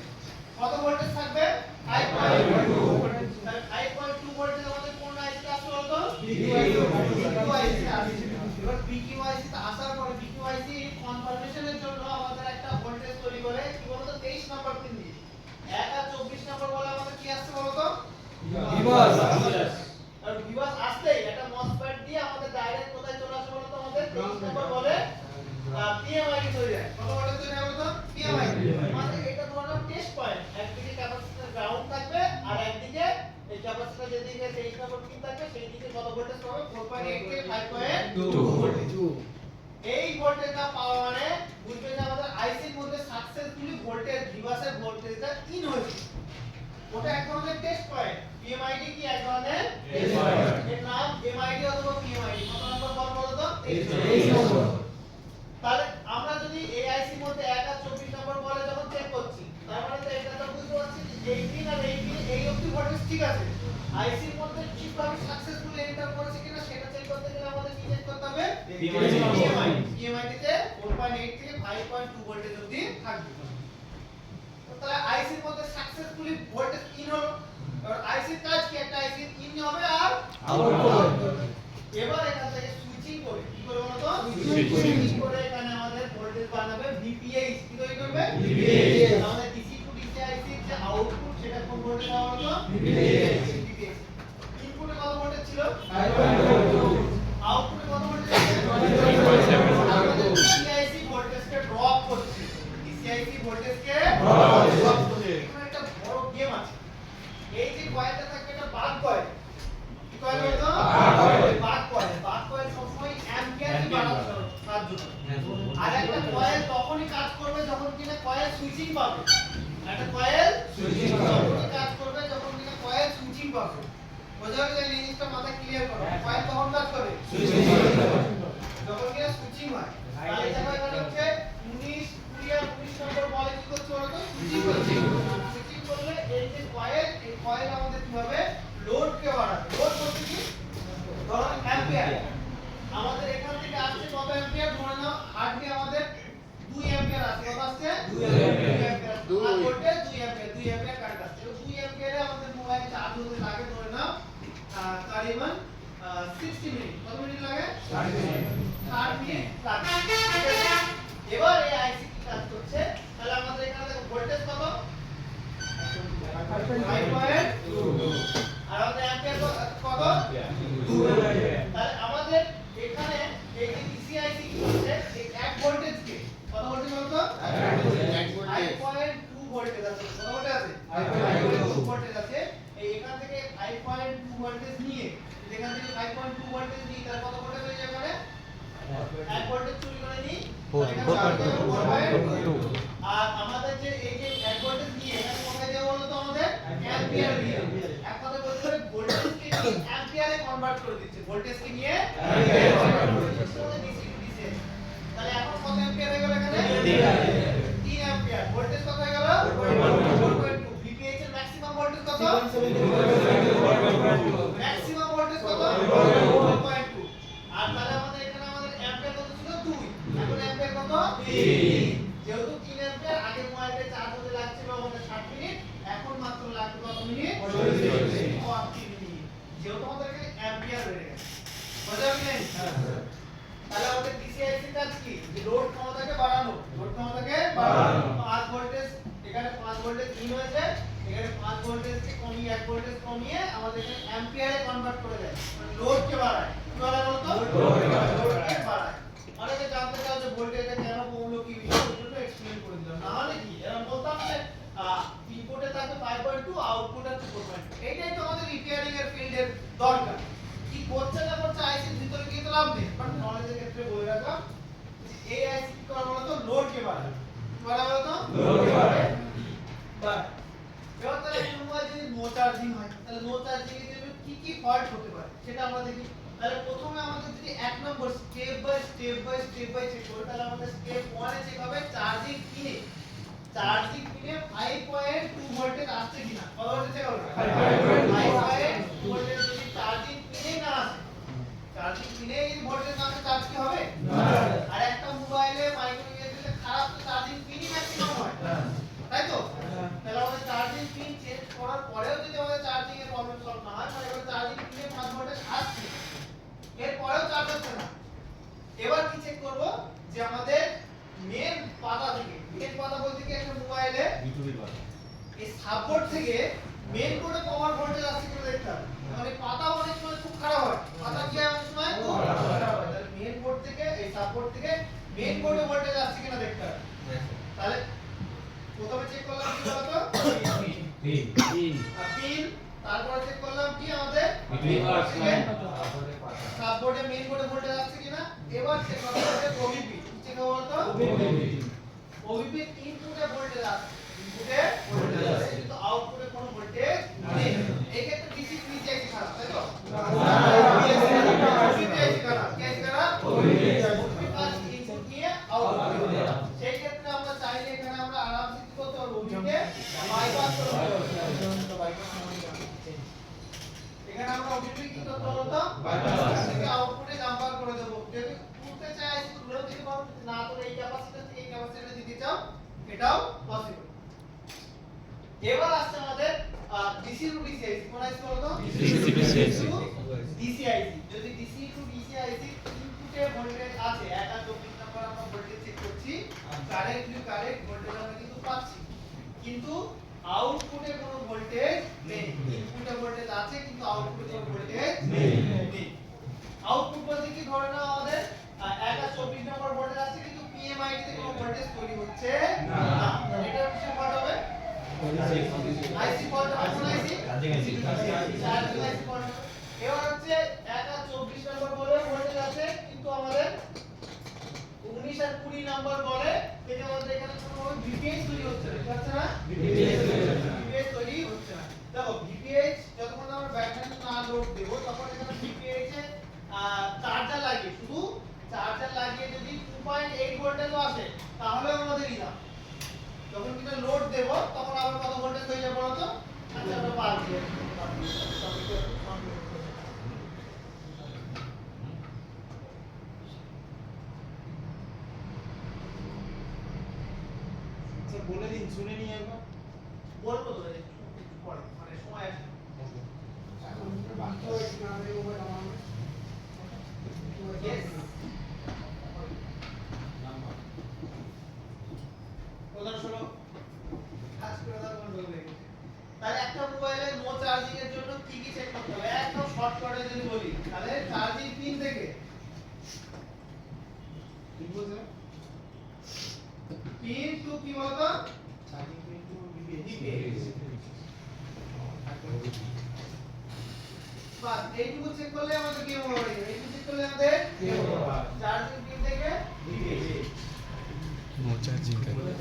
কত ভোল্টেজ থাকবে 5.2 তাহলে 5.2 ভোল্টেজ আমাদের কোন আইসি আসছে বলতো PQIC আসছে এবার PQIC তে আসার পরে PQIC কনফার্মেশনের জন্য আমাদের একটা ভোল্টেজ তৈরি করে কি বলতো 23 নম্বর পিন দিয়ে 1 আর 24 নম্বর বলে আমাদের কি আসছে বলতো ভিবাস আর ভিবাস আসতেই একটা মসফেট দিয়ে আমাদের ডাইরেক্ট কোথায় চলে আসে বলতো আমাদের 23 নম্বর বলে PMID তৈরি হয় কত ভোল্টেজ তৈরি হয় বলতো PMID মানে এটা তোমার টেস্ট পয়েন্ট একদিকে ক্যাপাসিটর গ্রাউন্ড থাকবে আর একদিকে এই ক্যাপাসিটর যেদিকে 23 নম্বর পিন থাকবে সেই দিকে কত ভোল্টেজ পাবে 4.8 থেকে 5.2 ভোল্টেজ এই ভোল্টেজটা পাওয়া মানে বুঝবে যে আমাদের আইসির মধ্যে সাকসেসফুলি ভোল্টেজ ভিভাসের ভোল্টেজটা ইন হয়েছে ওটা এক ধরনের টেস্ট পয়েন্ট পিএমআইডি কি এক ধরনের টেস্ট পয়েন্ট এর নাম এমআইডি অথবা পিএমআইডি কত নম্বর বল বলো তো 23 নম্বর তাহলে আমরা যদি এই আইসির মধ্যে 1 আর 24 নম্বর বলে যখন চেক করছি তার মানে তো এটা তো বুঝতে পারছি যে এই পিন আর এই পিন এই অবধি ভোল্টেজ ঠিক আছে আইসির মধ্যে ঠিকভাবে সাকসেসফুলি এন্টার করেছে কিনা সেটা চেক করতে গেলে আমাদের কি চেক করতে হবে পিএমআইডি তে 4.8 থেকে 5.2 ভোল্টেজ অবধি থাকবে তো তাহলে আইসির মধ্যে সাকসেসফুলি এবার এখান থেকে সুইচিং করে কি করে বলো তো Switching. সুইচিং করে এখানে আমাদের ভোল্টেজ বানাবে VPH কি তৈরি করবে VPH আমাদের DC টু DC IC যে আউটপুট সেটা কোন ভোল্টেজ দেওয়া হলো VPH ইনপুটে কত ভোল্টেজ ছিল 5.2 আউটপুটে কত ভোল্টেজ ছিল 3.7 আমাদের DC IC ভোল্টেজকে ড্রপ করছে DC IC ভোল্টেজকে ড্রপ করছে এখানে একটা বড় গেম আছে এই যে কয়েলটা থাকে এটা বাদ কয়েল কি কয়েল হলো বাদ কয়েল সবসময় অ্যাম্পিয়ারকে বাড়াতে সাহায্য করে আর একটা কয়েল তখনই কাজ করবে যখন কিনা কয়েল সুইচিং পাবে একটা কয়েল সুইচিং তখনই কাজ করবে যখন কিনা কয়েল সুইচিং পাবে বোঝা গেল এই জিনিসটা মাথায় ক্লিয়ার করো কয়েল কখন কাজ করে সুইচিং যখন কিনা সুইচিং হয় তাহলে দেখো এখানে হচ্ছে 19 20 আর 19 নম্বর বলে কি করছে বলো তো সুইচিং করলে এই যে কয়েল আমাদের কি হবে লোডকে বাড়াবে লোড বলতে কি ধরো অ্যাম্পিয়ার আমাদের এখান থেকে আসছে কত অ্যাম্পিয়ার ধরে নাও হার্ডলি আমাদের 2 অ্যাম্পিয়ার আসছে কত আসছে 2 অ্যাম্পিয়ার 2 ভোল্টেজ 2 অ্যাম্পিয়ার কারেন্ট আসছে 2 অ্যাম্পিয়ারে আমাদের মোবাইল চার্জ হতে লাগে ধরে নাও কারিমান 60 মিনিট কত মিনিট লাগে 60 মিনিট লাগে ঠিক আছে? এবার এই আইসি কি কাজ করছে তাহলে আমাদের এখানে দেখো ভোল্টেজ কত 5.2 আর আমাদের অ্যাম্পিয়ার কত 2 তাহলে আমাদের এখানে এই যে ডিসিআইসি কি হচ্ছে এই 1 ভোল্টেজকে কত ভোল্টেজ বলতো 5.2 ভোল্টেজ আছে কত ভোল্টেজ আছে 5.2 ভোল্টেজ আছে এই এখান থেকে 5.2 ভোল্টেজ নিয়ে এখান থেকে 5.2 ভোল্টেজ নিয়ে তার কত ভোল্টেজ হয়ে যাবে মানে 1 ভোল্টেজ চুরি করে নিই 4.2 আর আমাদের যে এই যে 1 ভোল্টেজ নিয়ে এখানে কোথায় দেব বলো তো আমাদের অ্যাম্পিয়ার দিয়ে এক কথা বলতে হবে ভোল্টেজকে নিয়ে অ্যাম্পিয়ারে কনভার্ট করে দিচ্ছে ভোল্টেজকে নিয়ে অ্যাম্পিয়ারে কনভার্ট করে দিচ্ছে ডিসি তাহলে এখন কত অ্যাম্পিয়ার হয়ে গেল এখানে 3 অ্যাম্পিয়ার ভোল্টেজ কত হয়ে গেল 4.2 VPH এর ম্যাক্সিমাম ভোল্টেজ কত ম্যাক্সিমাম ভোল্টেজ কত 4.2 আর তাহলে আমাদের এখানে আমাদের অ্যাম্পিয়ার কত ছিল 2 এখন অ্যাম্পিয়ার কত 3 যেহেতু 3 অ্যাম্পিয়ার আগে মোবাইলে চার্জ হতে লাগছিল আমাদের 60 মিনিট এখন মাত্র লাগবে কত মিনিট 40 মিনিট যেহেতু আমাদের এখানে অ্যাম্পিয়ার বেড়ে গেছে বুঝা গেল তাহলে আমাদের ডিসিআইসি কাজ কি যে লোড ক্ষমতাকে বাড়ানো 5 ভোল্টেজ এখানে 5 ভোল্টেজ ইন হয়েছে এখানে 5 ভোল্টেজকে কমিয়ে 1 ভোল্টেজ কমিয়ে আমাদের এখানে অ্যাম্পিয়ারে কনভার্ট করে দেয় মানে লোডকে বাড়ায় কি বাড়ায় বলতো লোডকে বাড়ায় অনেকে জানতে চাও যে ভোল্টেজটা কেন কমলো কি বিষয় সেটা এক্সপ্লেইন করে দিলাম না হলে কি এরকম বলতাম যে ইনপুটে থাকে 5.2 আউটপুটে 4.2 এইটাই তো আমাদের রিপেয়ারিং এর ফিল্ডের দরকার কি করছে না করছে আইসির ভিতরে গিয়ে তো লাভ নেই বাট নলেজের ক্ষেত্রে বলে রাখলাম যে এই আইসি কি করে বলতো লোডকে বাড়ায় কি বাড়ায় বলতো লোডকে বাড়ায় বাট এবার তাহলে এই মোবাইল যদি নো চার্জিং হয় তাহলে নো চার্জিং এর জন্য কি ফল্ট হতে পারে সেটা আমরা দেখি তাহলে প্রথমে আমাদের যদি এক নম্বর স্টেপ বাই স্টেপ চেক করি তাহলে আমাদের স্টেপ 1 এ চেক হবে চার্জিং পিনে 5.2 ভোল্টেজ আসছে কিনা কত ভোল্টেজ চেক হবে 5.2 ভোল্টেজ যদি চার্জিং পিনে না আসে চার্জিং পিনে এই ভোল্টেজ না চার্জ কি হবে না আর একটা মোবাইলে মাইক্রো ইউএসবি খারাপ তো চার্জিং পিনই ম্যাক্সিমাম হয় তাই তো তাহলে আমাদের চার্জিং পিন চেঞ্জ করার পরেও যদি আমাদের চার্জিং এর প্রবলেম সলভ না হয় তাহলে আমাদের চার্জিং পিনে 5 ভোল্টেজ আসছে এরপরেও চার্জ হচ্ছে না এবার কি চেক করব যে আমাদের মেন পাতা থেকে মেন পাতা বলতে কি একটা মোবাইলে এই সাপোর্ট থেকে মেন কোডে পাওয়ার ভোল্টেজ আসছে কিনা দেখতে হবে মানে পাতা অনেক সময় খুব খারাপ হয় পাতা কি হয় অনেক সময় খুব খারাপ হয় তাহলে মেন বোর্ড থেকে এই সাপোর্ট থেকে মেন কোডে ভোল্টেজ আসছে কিনা দেখতে হবে তাহলে প্রথমে চেক করলাম কি বলতো পিন তারপর চেক করলাম কি আমাদের সাপোর্টে মেইন বোর্ডে ভোল্টেজ আসছে কিনা এবার চেক করতে হবে ওভিপি চেক করব তো ওভিপি ইনপুটে ভোল্টেজ আসছে ইনপুটে ভোল্টেজ আসছে কিন্তু আউটপুটে কোনো ভোল্টেজ নেই এই ক্ষেত্রে ডিসি নিচে আছে খারাপ তাই তো ওভিপি আছে খারাপ কে আছে খারাপ ওভিপি প্লাস ইনপুট নিয়ে আউটপুট সেই ক্ষেত্রে আমরা চাইলে এখানে আমরা আরামসে কি করতে পারবো ওভিপিকে বাইপাস করতে পারবো এখানে আমরা ওভিপি কি করতে পারবো বাইপাস থেকে আউটপুটে জাম্পার করে দেব যদি তুলতে চাই তুলেও দিতে পারবো না তো এই ক্যাপাসিটর থেকে এই ক্যাপাসিটরে দিতে চাও এটাও পসিবল এবার আসছে আমাদের ডিসি টু ডিসি কোন আইসি বলতো ডিসি টু ডিসি ডিসিআইসি যদি ডিসি টু ডিসিআইসি ইনপুটে ভোল্টেজ আছে 1 আর 24 নম্বর আমরা ভোল্টেজ চেক করছি কারেক্ট ভোল্টেজ আমরা কিন্তু পাচ্ছি কিন্তু আউটপুটে কোনো ভোল্টেজ নেই ইনপুটে ভোল্টেজ আছে কিন্তু আউটপুটে কোনো ভোল্টেজ নেই আউটপুট বলতে কি ধরে নাও আমাদের 1 আর 24 নম্বর ভোল্টেজ আছে কিন্তু পিএমআইডি তে কোনো ভোল্টেজ তৈরি হচ্ছে না এটা কিসে ফল্ট হবে আইসি ফল্ট হবে কোন আইসি চার্জিং আইসি ফল্ট এবার হচ্ছে 1 আর 24 নম্বর বলে ভোল্টেজ আছে কিন্তু আমাদের 19 আর 20 নম্বর বলে থেকে আমাদের এখানে কোনো ভিপিএইচ তৈরি হচ্ছে না ঠিক আছে না ভিপিএইচ তৈরি হচ্ছে না দেখো ভিপিএইচ যতক্ষণ আমরা ব্যাটারি না লোড দেব তখন এখানে ভিপিএইচ এ চার্জার লাগিয়ে শুধু চার্জার লাগিয়ে যদি 2.8 ভোল্টেজও আসে তাহলে আমাদের ইনাফ যখন কিনা লোড দেব তখন আবার কত ভোল্টেজ হয়ে যাবে বলো তো আচ্ছা আমরা পারবো বলে দিন শুনে নিয়ে একবার বলবো তো পরে মানে সময় আসবে Yes. উদাহরণস্বরূপ কাজ করে দাও কোন বলবে তাহলে একটা মোবাইলে নো চার্জিং এর জন্য কি কি চেক করতে হবে একদম শর্টকাটে যদি বলি তাহলে চার্জিং পিন থেকে ঠিক বলছো পিন টু কি বলতো চার্জিং পিন টু ডিপিএইচ বাস এইটুকু চেক করলে আমাদের গেম ওভার হয়ে যাবে এইটুকু চেক করলে আমাদের গেম ওভার চার্জিং পিন থেকে ডিপিএইচ নো চার্জিং তাহলে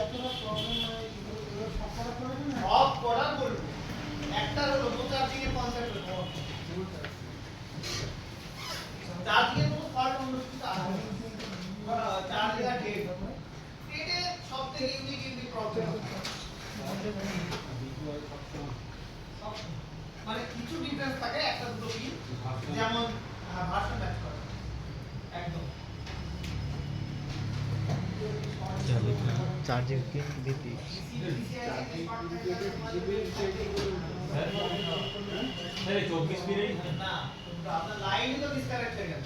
এতটা প্রবলেম মানে সব করা বলবো একটা হলো নো চার্জিং এর কনসেপ্ট হলো চার্জিং এর কোনো ফল্ট অন্য কিছু আছে চার্জিং আর ডেট ডেটে সবথেকে ইউনিক প্রবলেম মানে কিছু ডিফারেন্স থাকে একটা দুটো পিন যেমন ভার্সন ম্যাচ করে একদম চার্জিং পিন দিতে আরে 24 পিনে না আপনার লাইন তো ডিসকানেক্ট হয়ে গেল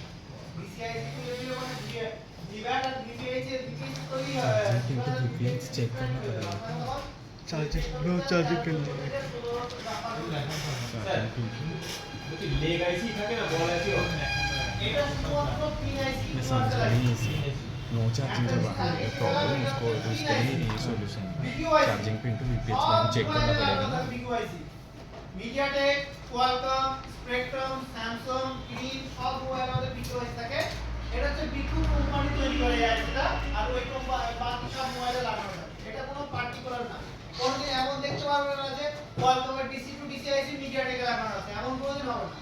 ডিসিআইসি को लेके মানে ডিভাইড আর ডিভিএইচ এর ডিভিএইচ তৈরি হয় কিন্তু ডিপিএইচ চেক করতে হবে চার্জিং নো চার্জিং পিন বলছি লেগ আইসি থাকে না বল আইসি এটা শুধুমাত্র পিআইসি मैं समझ नहीं इसी नो चार्जिंग जब आएगा प्रॉब्लम उसके लिए ये सॉल्यूशन है चार्जिंग पिन टू बीपीएच में चेक करना पड़ेगा ना BQIC MediaTek Qualcomm Spectrum Samsung green সব মোবাইল আমাদের বিকিউআইসি থাকে এটা হচ্ছে বিকিউ কোম্পানি তৈরি করে আইসিটা আর ওই কোম্পানি বাকি সব মোবাইলে লাগানো হয় এটা কোনো পার্টিকুলার না কোনদিন এমন দেখতে পারবে না যে কোয়ালকমের ডিসি টু ডিসিআইসি মিডিয়াটেকে লাগানো আছে এমন কোনোদিন হবে না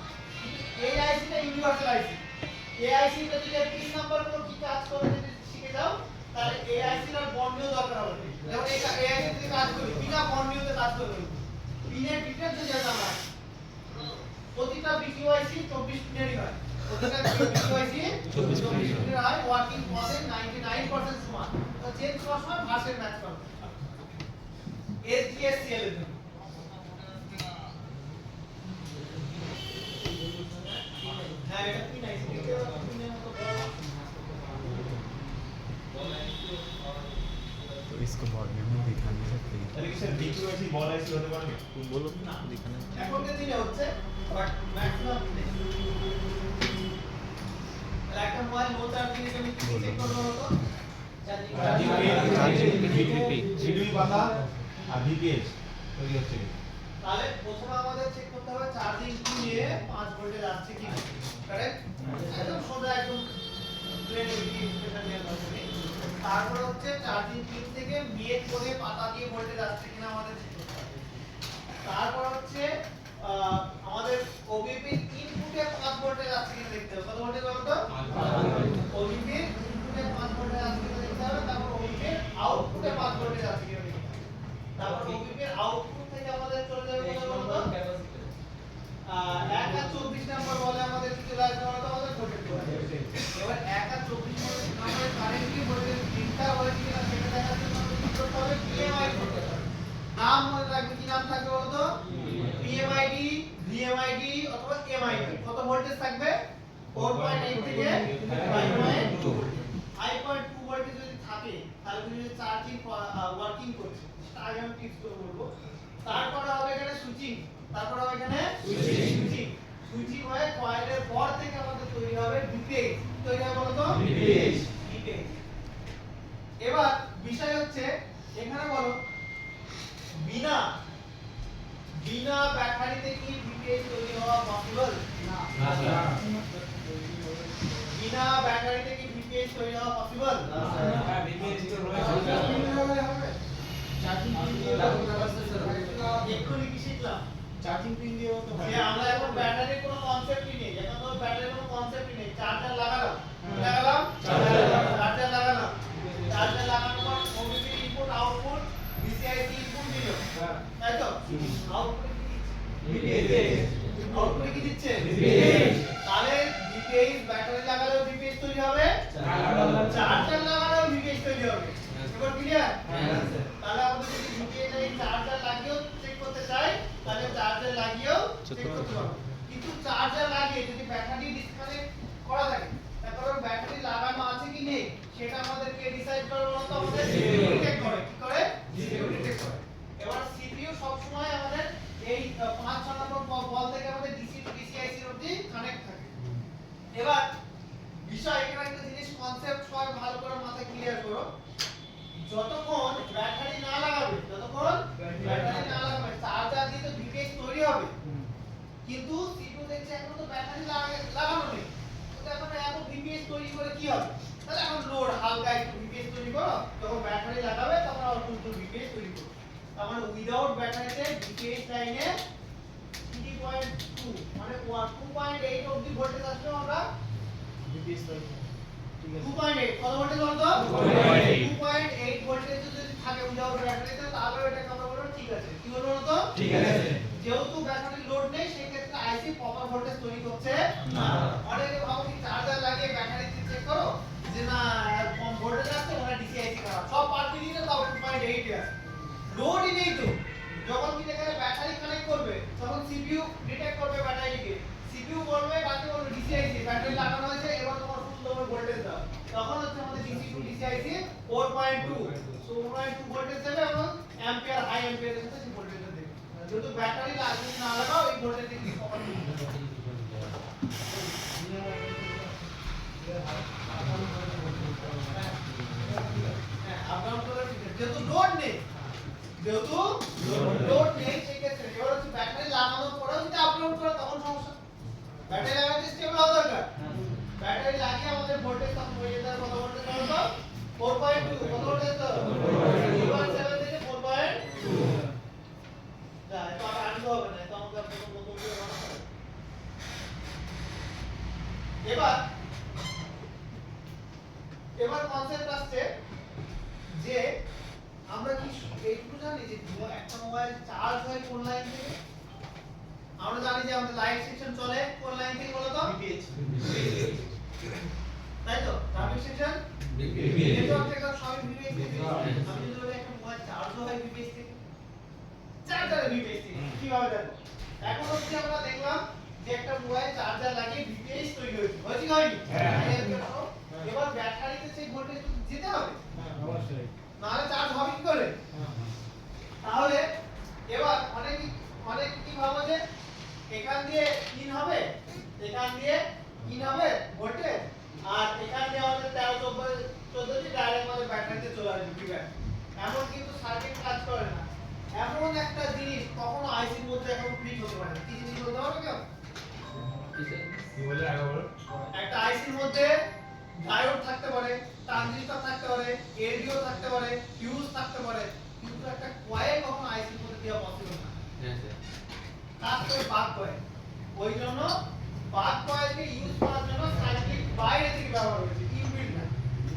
এই আইসিটা ইউনিভার্সাল আইসি এই আইসিটা যদি 3 নাম্বার কোনো কি কাজ করে যদি শিখে যাও তাহলে এই আইসির আর বন্ডিও দরকার হবে যেমন এই আইসি তে কাজ করি বিনা বন্ডিওতে কাজ করবে পিনের ডিটেইলস যদি আমরা প্রতিটা বিকিউআইসি 24 পিনেরই হয় প্রতিটা বিকিউআইসি 24 পিনের হয় ওয়ার্কিং পথে 99% সমান তো চেঞ্জ করার সময় ভার্সন ম্যাচ করবে এসডিএসসিএল এর জন্য হ্যাঁ এটা পিন আইসি পিনের মতো तो इसको बॉडी में दिखा नहीं सकते তাহলে কি স্যার বিকিউআইসি বল আইসি হতে পারে तुम बोलो दिखाने এখনকার দিনে হচ্ছে বাট ম্যাক্সিমাম একটা মোবাইল নো চার্জিং এর জন্য কি চেক করতে হতো চার্জিং পিন ভিডিও পাতা আর ভিপিএইচ তৈরি হচ্ছে তাহলে প্রথমে আমাদের চেক করতে হবে চার্জিং পিনে 5 ভোল্টেজ আসছে কি না কারেক্ট একদম সোজা একদম প্লেন ইকুয়েশন নিয়ে আসবে তারপর হচ্ছে চার্জিং পিন থেকে মেক করে পাতা দিয়ে ভোল্টেজ আসছে কিনা আমাদের চেক করতে হবে তারপর হচ্ছে আমাদের ওবিপি ইনপুটে 5 ভোল্টেজ আসছে কিনা দেখতে হবে কত ভোল্টেজ বলতো 5 ওবিপি ইনপুটে 5 ভোল্টেজ আসছে কিনা দেখতে হবে তারপর ওবিপি আউটপুটে 5 ভোল্টেজ আসছে কিনা দেখতে হবে তারপর ওবিপি আউটপুট থেকে আমাদের চলে যাবে কত বলতো 1 আর 24 নাম্বার বলে আমাদের কি চলে আসবে বলতো আমাদের ভোল্টেজ এবার 1 আর 24 নম্বরের কারেন্টলি ভোল্টেজ তিনটা বলে কিনা সেটা দেখার জন্য আমাদের কি করতে হবে পিএমআই করতে হবে নাম থেকে 5.2 ভোল্টে যদি থাকে তাহলে বুঝবে চার্জিং ওয়ার্কিং করছে। আগে আমি টিপস করে বলবো। তারপরে হবে এখানে সুইচিং, তারপরে হবে এখানে সুইচিং সুইচিং হয়ে কয়েলের পর থেকে আমাদের তৈরি হবে বিপেজ। তৈরি হবে বলো তো বিপেজ। এবার বিষয় হচ্ছে এখানে বলো বিনা ব্যাটারিতে কি বিপেজ তৈরি হওয়া পসিবল? না। বিনা ব্যাটারিতে কি বিপেজ তৈরি হওয়া পসিবল? না স্যার। হ্যাঁ, বিপেজ তো রয়েছে। চার্জিং পিন দিয়ে এক্ষুনি কি শিখলাম? চার্জিং পিন দিয়েও তো হয়। আমরা এখন ব্যাটারির কোনো কনসেপ্টই নেই। এখন তো ব্যাটারির কোনো কনসেপ্টই নেই। চার্জার লাগালাম। চার্জার লাগালাম। চার্জার লাগানোর পর ওবিপি ইনপুট আউটপুট ডিসিআইসি ইনপুট দিল। তাই তো? আউটপুট আউটপুট কি দিচ্ছে? তাহলে বিপিএস ব্যাটারি লাগালেও বিপিএস তৈরি হবে, চার্জার লাগালেও বিপিএস তৈরি হবে। এবার ক্লিয়ার? তাহলে আমাদের যদি বিপিএস এই চার্জার লাগিয়েও চেক করতে চাই তাহলে চার্জার লাগিয়েও চেক করতে পারবো। কিন্তু চার্জার লাগিয়ে যদি ব্যাটারি ডিসকানেক্ট করা থাকে তারপর ব্যাটারি লাগানো আছে কি নেই সেটা আমাদের কে ডিসাইড করবে? বলতো আমাদের সিপিইউ ডিটেক্ট করে। কি করে? সিপিইউ ডিটেক্ট করে। এবার সিপিইউ সব সময় আমাদের এই 5-6 নম্বর বল থেকে আমাদের ডিসি টু ডিসিআইসি অবধি কানেক্ট থাকে। এবার বিষয় এখানে একটা জিনিস কনসেপ্ট সবাই ভালো করে মাথায় ক্লিয়ার করো। যতক্ষণ ব্যাটারি না লাগাবে চার্জার দিয়ে তো বিপিএস তৈরি হবে, কিন্তু সিপিইউ দেখছে এখন তো ব্যাটারি লাগানো নেই, তো এখন এত বিপিএস তৈরি করে কি হবে? তাহলে এখন লোড হালকা একটু বিপিএস তৈরি করো, যখন ব্যাটারি লাগাবে তখন আউটপুট বিপিএস তৈরি করো। তার মানে উইদাউট ব্যাটারিতে বিপিএস লাইনে 3.2 মানে 2.8 অবধি ভোল্টেজ আসবে আমরা বিপিএস তৈরি 2.8 কত ভোল্টেজ বলতো? 2.8 ভোল্টেজ যদি থাকে উইদাউট ব্যাটারিতে তাহলে এটাকে আমরা বলবো ঠিক আছে। কি বলবো বলতো? ঠিক আছে। যেহেতু ব্যাটারি লোড নেই সেই ক্ষেত্রে আইসি প্রপার ভোল্টেজ তৈরি করছে না। অনেকে ভাবো কি চার্জার লাগিয়ে ব্যাটারি চেক করো যে না কম ভোল্টেজ আসছে ওরা ডিসিআইসি করা সব পার্ট মিলিয়ে তাও 2.8 আছে। লোডই নেই তো। যখন কি এখানে ব্যাটারি কানেক্ট করবে তখন সিপিইউ ডিটেক্ট করবে ব্যাটারিকে। সিপিইউ বলবে বাকি বলবে ডিসিআইসি ব্যাটারি লাগানো আছে এবার তোমার ফুল লোড ভোল্টেজ দাও। তখন হচ্ছে আমাদের ডিসি টু ডিসিআইসি 4.2 সো 4.2 ভোল্টেজ দেবে এবং অ্যাম্পিয়ার হাই অ্যাম্পিয়ারের সাথে সেই ভোল্টেজটা দেবে। যেহেতু ব্যাটারি লাগিয়ে না লাগাও এই ভোল্টেজ কি কখন আপডাউন করে যেহেতু লোড নেই সেই ক্ষেত্রে এবার হচ্ছে ব্যাটারি লাগানোর পরেও যদি আপডাউন করে তখন সমস্যা। ব্যাটারি লাগাতে স্টেবল হওয়া দরকার। ব্যাটারি লাগিয়ে আমাদের ভোল্টেজ তখন হয়ে যেতে কত ভোল্টেজ হলো? 4.2 কত ভোল্টেজ তো? 3.7 থেকে 4.2 যা এটা আর আনতে হবে না, এটা আমাদের প্রথম বন্ধ করে রাখা হবে। এবার কনসেপ্ট আসছে যে আমরা কি এইটুকু জানি যে একটা মোবাইল চার্জ হয় কোন লাইন থেকে? আমরা জানি যে আমাদের লাইট সেকশন চলে কোন লাইন থেকে বলো তো? বিপিএইচ। তাই তো? Traffic section BPH. নেটওয়ার্ক থেকে সবই বিপিএইচ থেকে। আমি যদি বলি একটা মোবাইল চার্জ হয় বিপিএইচ থেকে, চার্জারে বিপিএইচ থেকে কিভাবে জানবো? এখন অবধি আমরা দেখলাম যে একটা মোবাইল চার্জার লাগিয়ে বিপিএইচ তৈরি হয়েছে। হয়েছে কি হয়নি? হ্যাঁ। এবার ব্যাটারিতে সেই ভোল্টেজ যেতে হবে। হ্যাঁ অবশ্যই। নাহলে চার্জ হবে কি করে? তাহলে এবার অনেক কি ভাবো যে এখান দিয়ে ইন হবে ভোল্টেজ আর এখান দিয়ে আমাদের 13-14 টি ডাইরেক্ট আমাদের ব্যাটারিতে চলে আসবে ঠিক আছে। এমন কিন্তু সার্কিট কাজ করে না। এমন একটা জিনিস কখনো আইসির মধ্যে এখন ফিট হতে পারে না। কি জিনিস বলতে পারবে কেউ? কি বলে আগে বলো। একটা আইসির মধ্যে ডায়োড থাকতে পারে, ট্রানজিস্টর থাকতে পারে, এলডিও থাকতে পারে, ফিউজ থাকতে পারে, কিন্তু একটা কয়েল কখনো আইসির মধ্যে দেওয়া পসিবল না। হ্যাঁ স্যার। কাজ করে বাক কয়েল। ওই জন্য বাক কয়েলকে ইউজ করার জন্য সার্কিট বাইরে থেকে ব্যবহার করেছে, ইনবিল্ট না।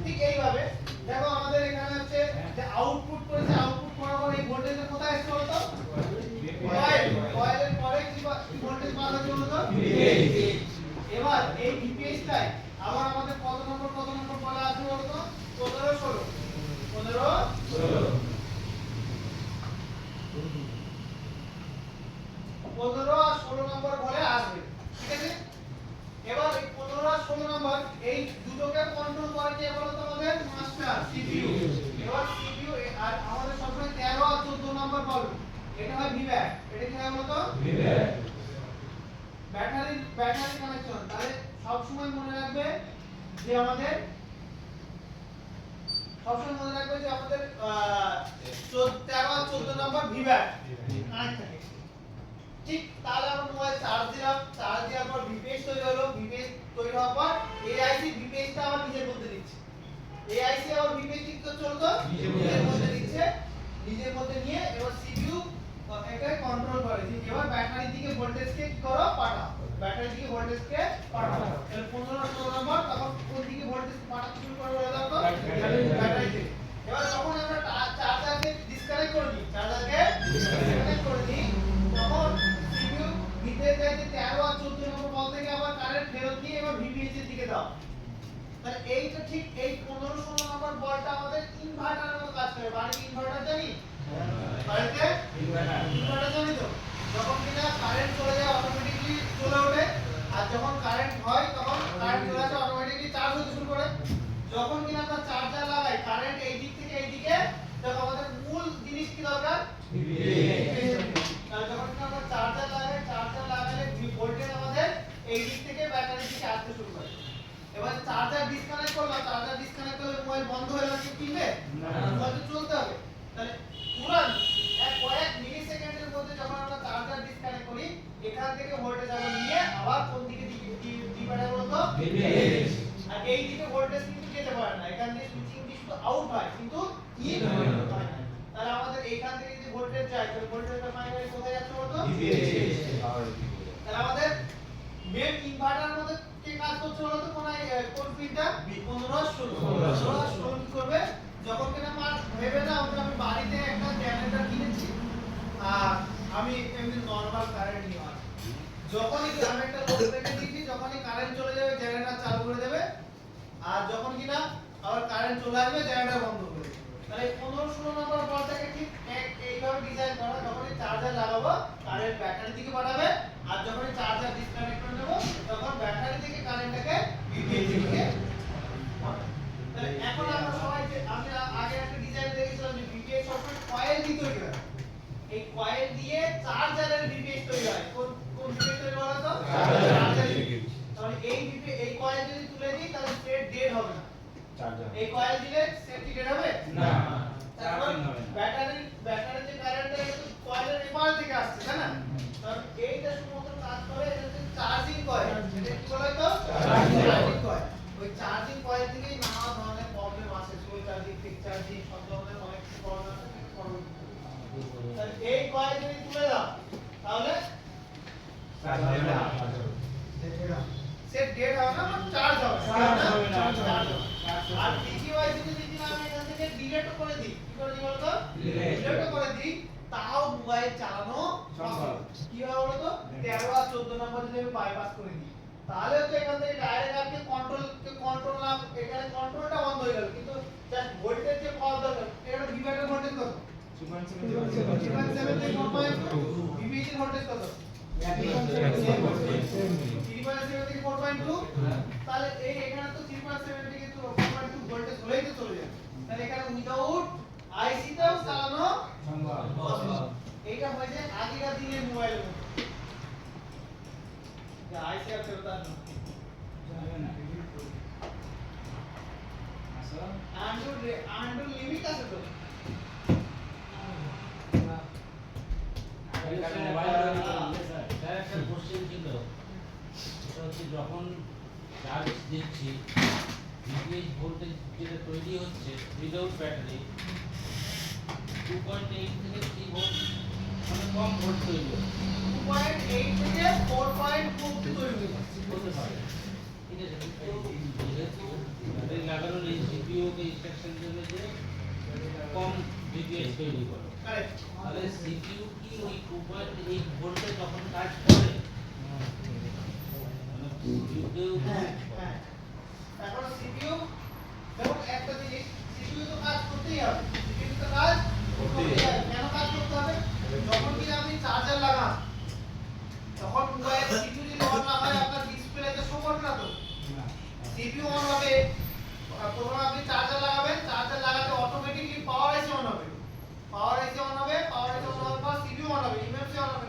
ঠিক এইভাবে দেখো আমাদের এখানে হচ্ছে যে আউটপুট করেছে, আউটপুট করার পর এই ভোল্টেজটা কোথায় আসছে বলতো? কয়েলের পরে কি ভোল্টেজ পাস হচ্ছে বলতো? ভিপিএইচ। এবার এই ভিপিএইচটাই আবার আমাদের কত নম্বর বলা আছে বলতো? 15-16 15 আর 16 নম্বর বলে আসবে। ঠিক আছে। এবার এই 15 আর 16 নম্বর এটা কি হয় বলতো ব্যাটারি কানেকশন। তাহলে সব সময় মনে রাখবে যে আমাদের 13 আর 14 নম্বর ভিব্যাট কানেক্ট থাকে। ঠিক তাহলে আমরা মোবাইল চার্জ দিলাম, চার্জ দেওয়ার পর ভিপিএস তৈরি হলো, ভিপিএস তৈরি হওয়ার পর এআইসি ভিপিএসটা আবার নিজের মধ্যে দিচ্ছে। এআইসি আবার ভিপিএস ঠিক তো চলতো নিজের মধ্যে দিচ্ছে, নিজের মধ্যে নিয়ে এবার সিপিইউ এটাকে কন্ট্রোল করে যে এবার ব্যাটারির দিকে ভোল্টেজকে কি করো পাঠাও, ব্যাটারির দিকে ভোল্টেজকে পাঠাও। তাহলে 15 16 নম্বর তখন কোন দিকে ভোল্টেজ পাঠাতে শুরু করে বলে দাও তো ব্যাটারি থেকে। এবার যখন আমরা চার্জারকে ডিসকানেক্ট করে দিই, তখন সিপিইউ ভিতরে থেকে 13 আর 14 নম্বর বল থেকে আবার কারেন্ট ফেরত নিয়ে এবার ভিপিএস এর দিকে দাও। তাহলে এইটা ঠিক এই 15 16 নম্বর বলটা আমাদের ইনভার্টারের মতো কাজ করে। বাড়িতে ইনভার্টার জানি, বাড়িতে ইনভার্টার জানি তো, যখন কিনা কারেন্ট চলে যায় অটোমেটিক্যালি চলে ওঠে, আর যখন কারেন্ট হয় তখন কারেন্ট চলে আসে অটোমেটিক্যালি চার্জ হতে শুরু করে। যখন কিনা আমরা চার্জার লাগাই কারেন্ট এই দিক থেকে এই দিকে, তখন আমাদের মূল জিনিস কি দরকার ভিপিএস। আর যখন কিনা আমরা চার্জার লাগালে ভোল্টেজ আমাদের এই দিক থেকে ব্যাটারির দিকে আসতে শুরু করে। এবার চার্জার ডিসকানেক্ট করলাম, চার্জার ডিসকানেক্ট করলে মোবাইল বন্ধ হয়ে গেলে কি কিনবে না, মোবাইল চলতে হবে। তাহলে তুরন্ত কয়েক মিলি সেকেন্ডের মধ্যে যখন আমরা চার্জার ডিসকানেক্ট করি, এখান থেকে ভোল্টেজ আবার নিয়ে আবার কোন দিকে দিবারে বলতো ভিপিএস। আর এই দিকে ভোল্টেজ কিন্তু যেতে পারে না, এখান থেকে সুইচিং দিয়ে শুধু আউট হয় কিন্তু ইন হয় না। তাহলে আমাদের এইখান থেকে যদি ভোল্টেজ যায় তাহলে ভোল্টেজটা ফাইনালি কোথায় যাচ্ছে বলতো ভিপিএস। তাহলে আমাদের মেন ইনভার্টারের মধ্যে কি কাজ করছে বলতো কোন পিনটা 15 16 কি করবে, যখন কিনা আমার ভেবে নাও যে আমি বাড়িতে একটা জেনারেটর কিনেছি আর আমি এমনি নরমাল কারেন্ট নিয়ে আসি, যখনই আমি একটা লোড রেখে দিয়েছি, যখনই কারেন্ট চলে যাবে জেনারেটর চালু করে দেবে, আর যখন কিনা আবার কারেন্ট চলে আসবে জেনারেটর বন্ধ করে দেবে। তাহলে 15 16 নম্বর বলটাকে ঠিক এইভাবে ডিজাইন করা, যখনই চার্জার লাগাবো কারেন্ট ব্যাটারি দিকে পাঠাবে, আর যখনই চার্জার ডিসকানেক্ট করে দেব তখন ব্যাটারি থেকে কারেন্টটাকে ভিপিএস দিকে পাঠাবে। তাহলে এখন আমরা সবাই যে আমি আগে একটা ডিজাইন দেখেছিলাম যে ভিপিএস সবসময় কয়েল দিয়ে তৈরি হয়, এই কয়েল দিয়ে চার্জারের ভিপিএস তৈরি হয়। কোন ভিপিএস তৈরি বলা তো চার্জার। তাহলে এই কয়েল যদি তুলে দিই তাহলে সেট ডেড হবে না, চার্জার এই কয়েল দিলে সেট কি ডেড হবে না। তারপর ব্যাটারি যে কারেন্টটা এটা তো কয়েলের এপার থেকে আসছে তাই না, তাহলে এইটা শুধুমাত্র কাজ করে এটা হচ্ছে চার্জিং কয়েল। এটা কি বলে তো চার্জিং কয়েল। ওই চার্জিং কয়েল থেকেই নানা ধরনের প্রবলেম আসে, স্লো চার্জিং, ফিক চার্জিং, সব ধরনের অনেক প্রবলেম আছে। তাহলে এই কয়েল যদি তুলে দাও তাহলে সেট ডেড হবে না, বাট চার্জ হবে না। আর ডিসিওয়াইসি যদি আমি এখান থেকে ডিলেট করে দিই, কি করে দিই বলতো ডিলেট করে দিই, তাও মোবাইল চালানো সম্ভব। কি হবে বলতো 13 আর 14 নম্বর যদি আমি বাইপাস করে দিই, তাহলে তো এখান থেকে ডাইরেক্ট আপনি কন্ট্রোল না, এখানে কন্ট্রোলটা বন্ধ হয়ে গেল, কিন্তু জাস্ট ভোল্টেজ যে পাওয়া দরকার, এখানে ভিভ্যাটের ভোল্টেজ কত 3.7 থেকে 4.2, ভিভিএস এর ভোল্টেজ কত 3.7 থেকে 4.2। তাহলে এই এখানে তো 3.7 থেকে 4.2 ভোল্টেজ হলেই তো চলে যাবে। তাহলে এখানে উইদাউট আইসি টাও চালানো সম্ভব। এইটা হয়েছে আগেকার দিনের মোবাইলের মতো, যে আইসি আছে তার না আন্ডার লিমিট আছে তো। একটা কোশ্চেন ছিল, সেটা হচ্ছে যখন চার্জ দিচ্ছি ভিপিএস ভোল্টেজ যেটা তৈরি হচ্ছে উইদাউট ব্যাটারি 2.8 থেকে 3 ভোল্ট মানে কম ভোল্ট তৈরি হচ্ছে, 2.8 থেকে 4.2 তৈরি হতে পারে। ঠিক আছে, যেহেতু ব্যাটারি লাগানোর এই সিপিইউ কে ইনস্ট্রাকশন দেবে যে কম ভিপিএস তৈরি করো, তাহলে সিপিইউ কি ওই 2.8 ভোল্টে তখন কাজ করে? হ্যাঁ। এখন সিপিইউ দেখুন একটা জিনিস, সিপিইউ তো কাজ করতেই হবে, সিপিইউ তো কাজ করতেই হবে। কেন কাজ করতে হবে? যখন কি আপনি চার্জার লাগান তখন মোবাইল সিপিইউ যদি অন না হয় আপনার ডিসপ্লেতে শো করবে না তো, সিপিইউ অন হবে, প্রথমে আপনি চার্জার লাগাবেন, চার্জার লাগাতে অটোমেটিক্যালি পাওয়ার আইসি অন হবে, পাওয়ার আইসি অন হওয়ার পর সিপিইউ অন হবে, ইএমসি অন হবে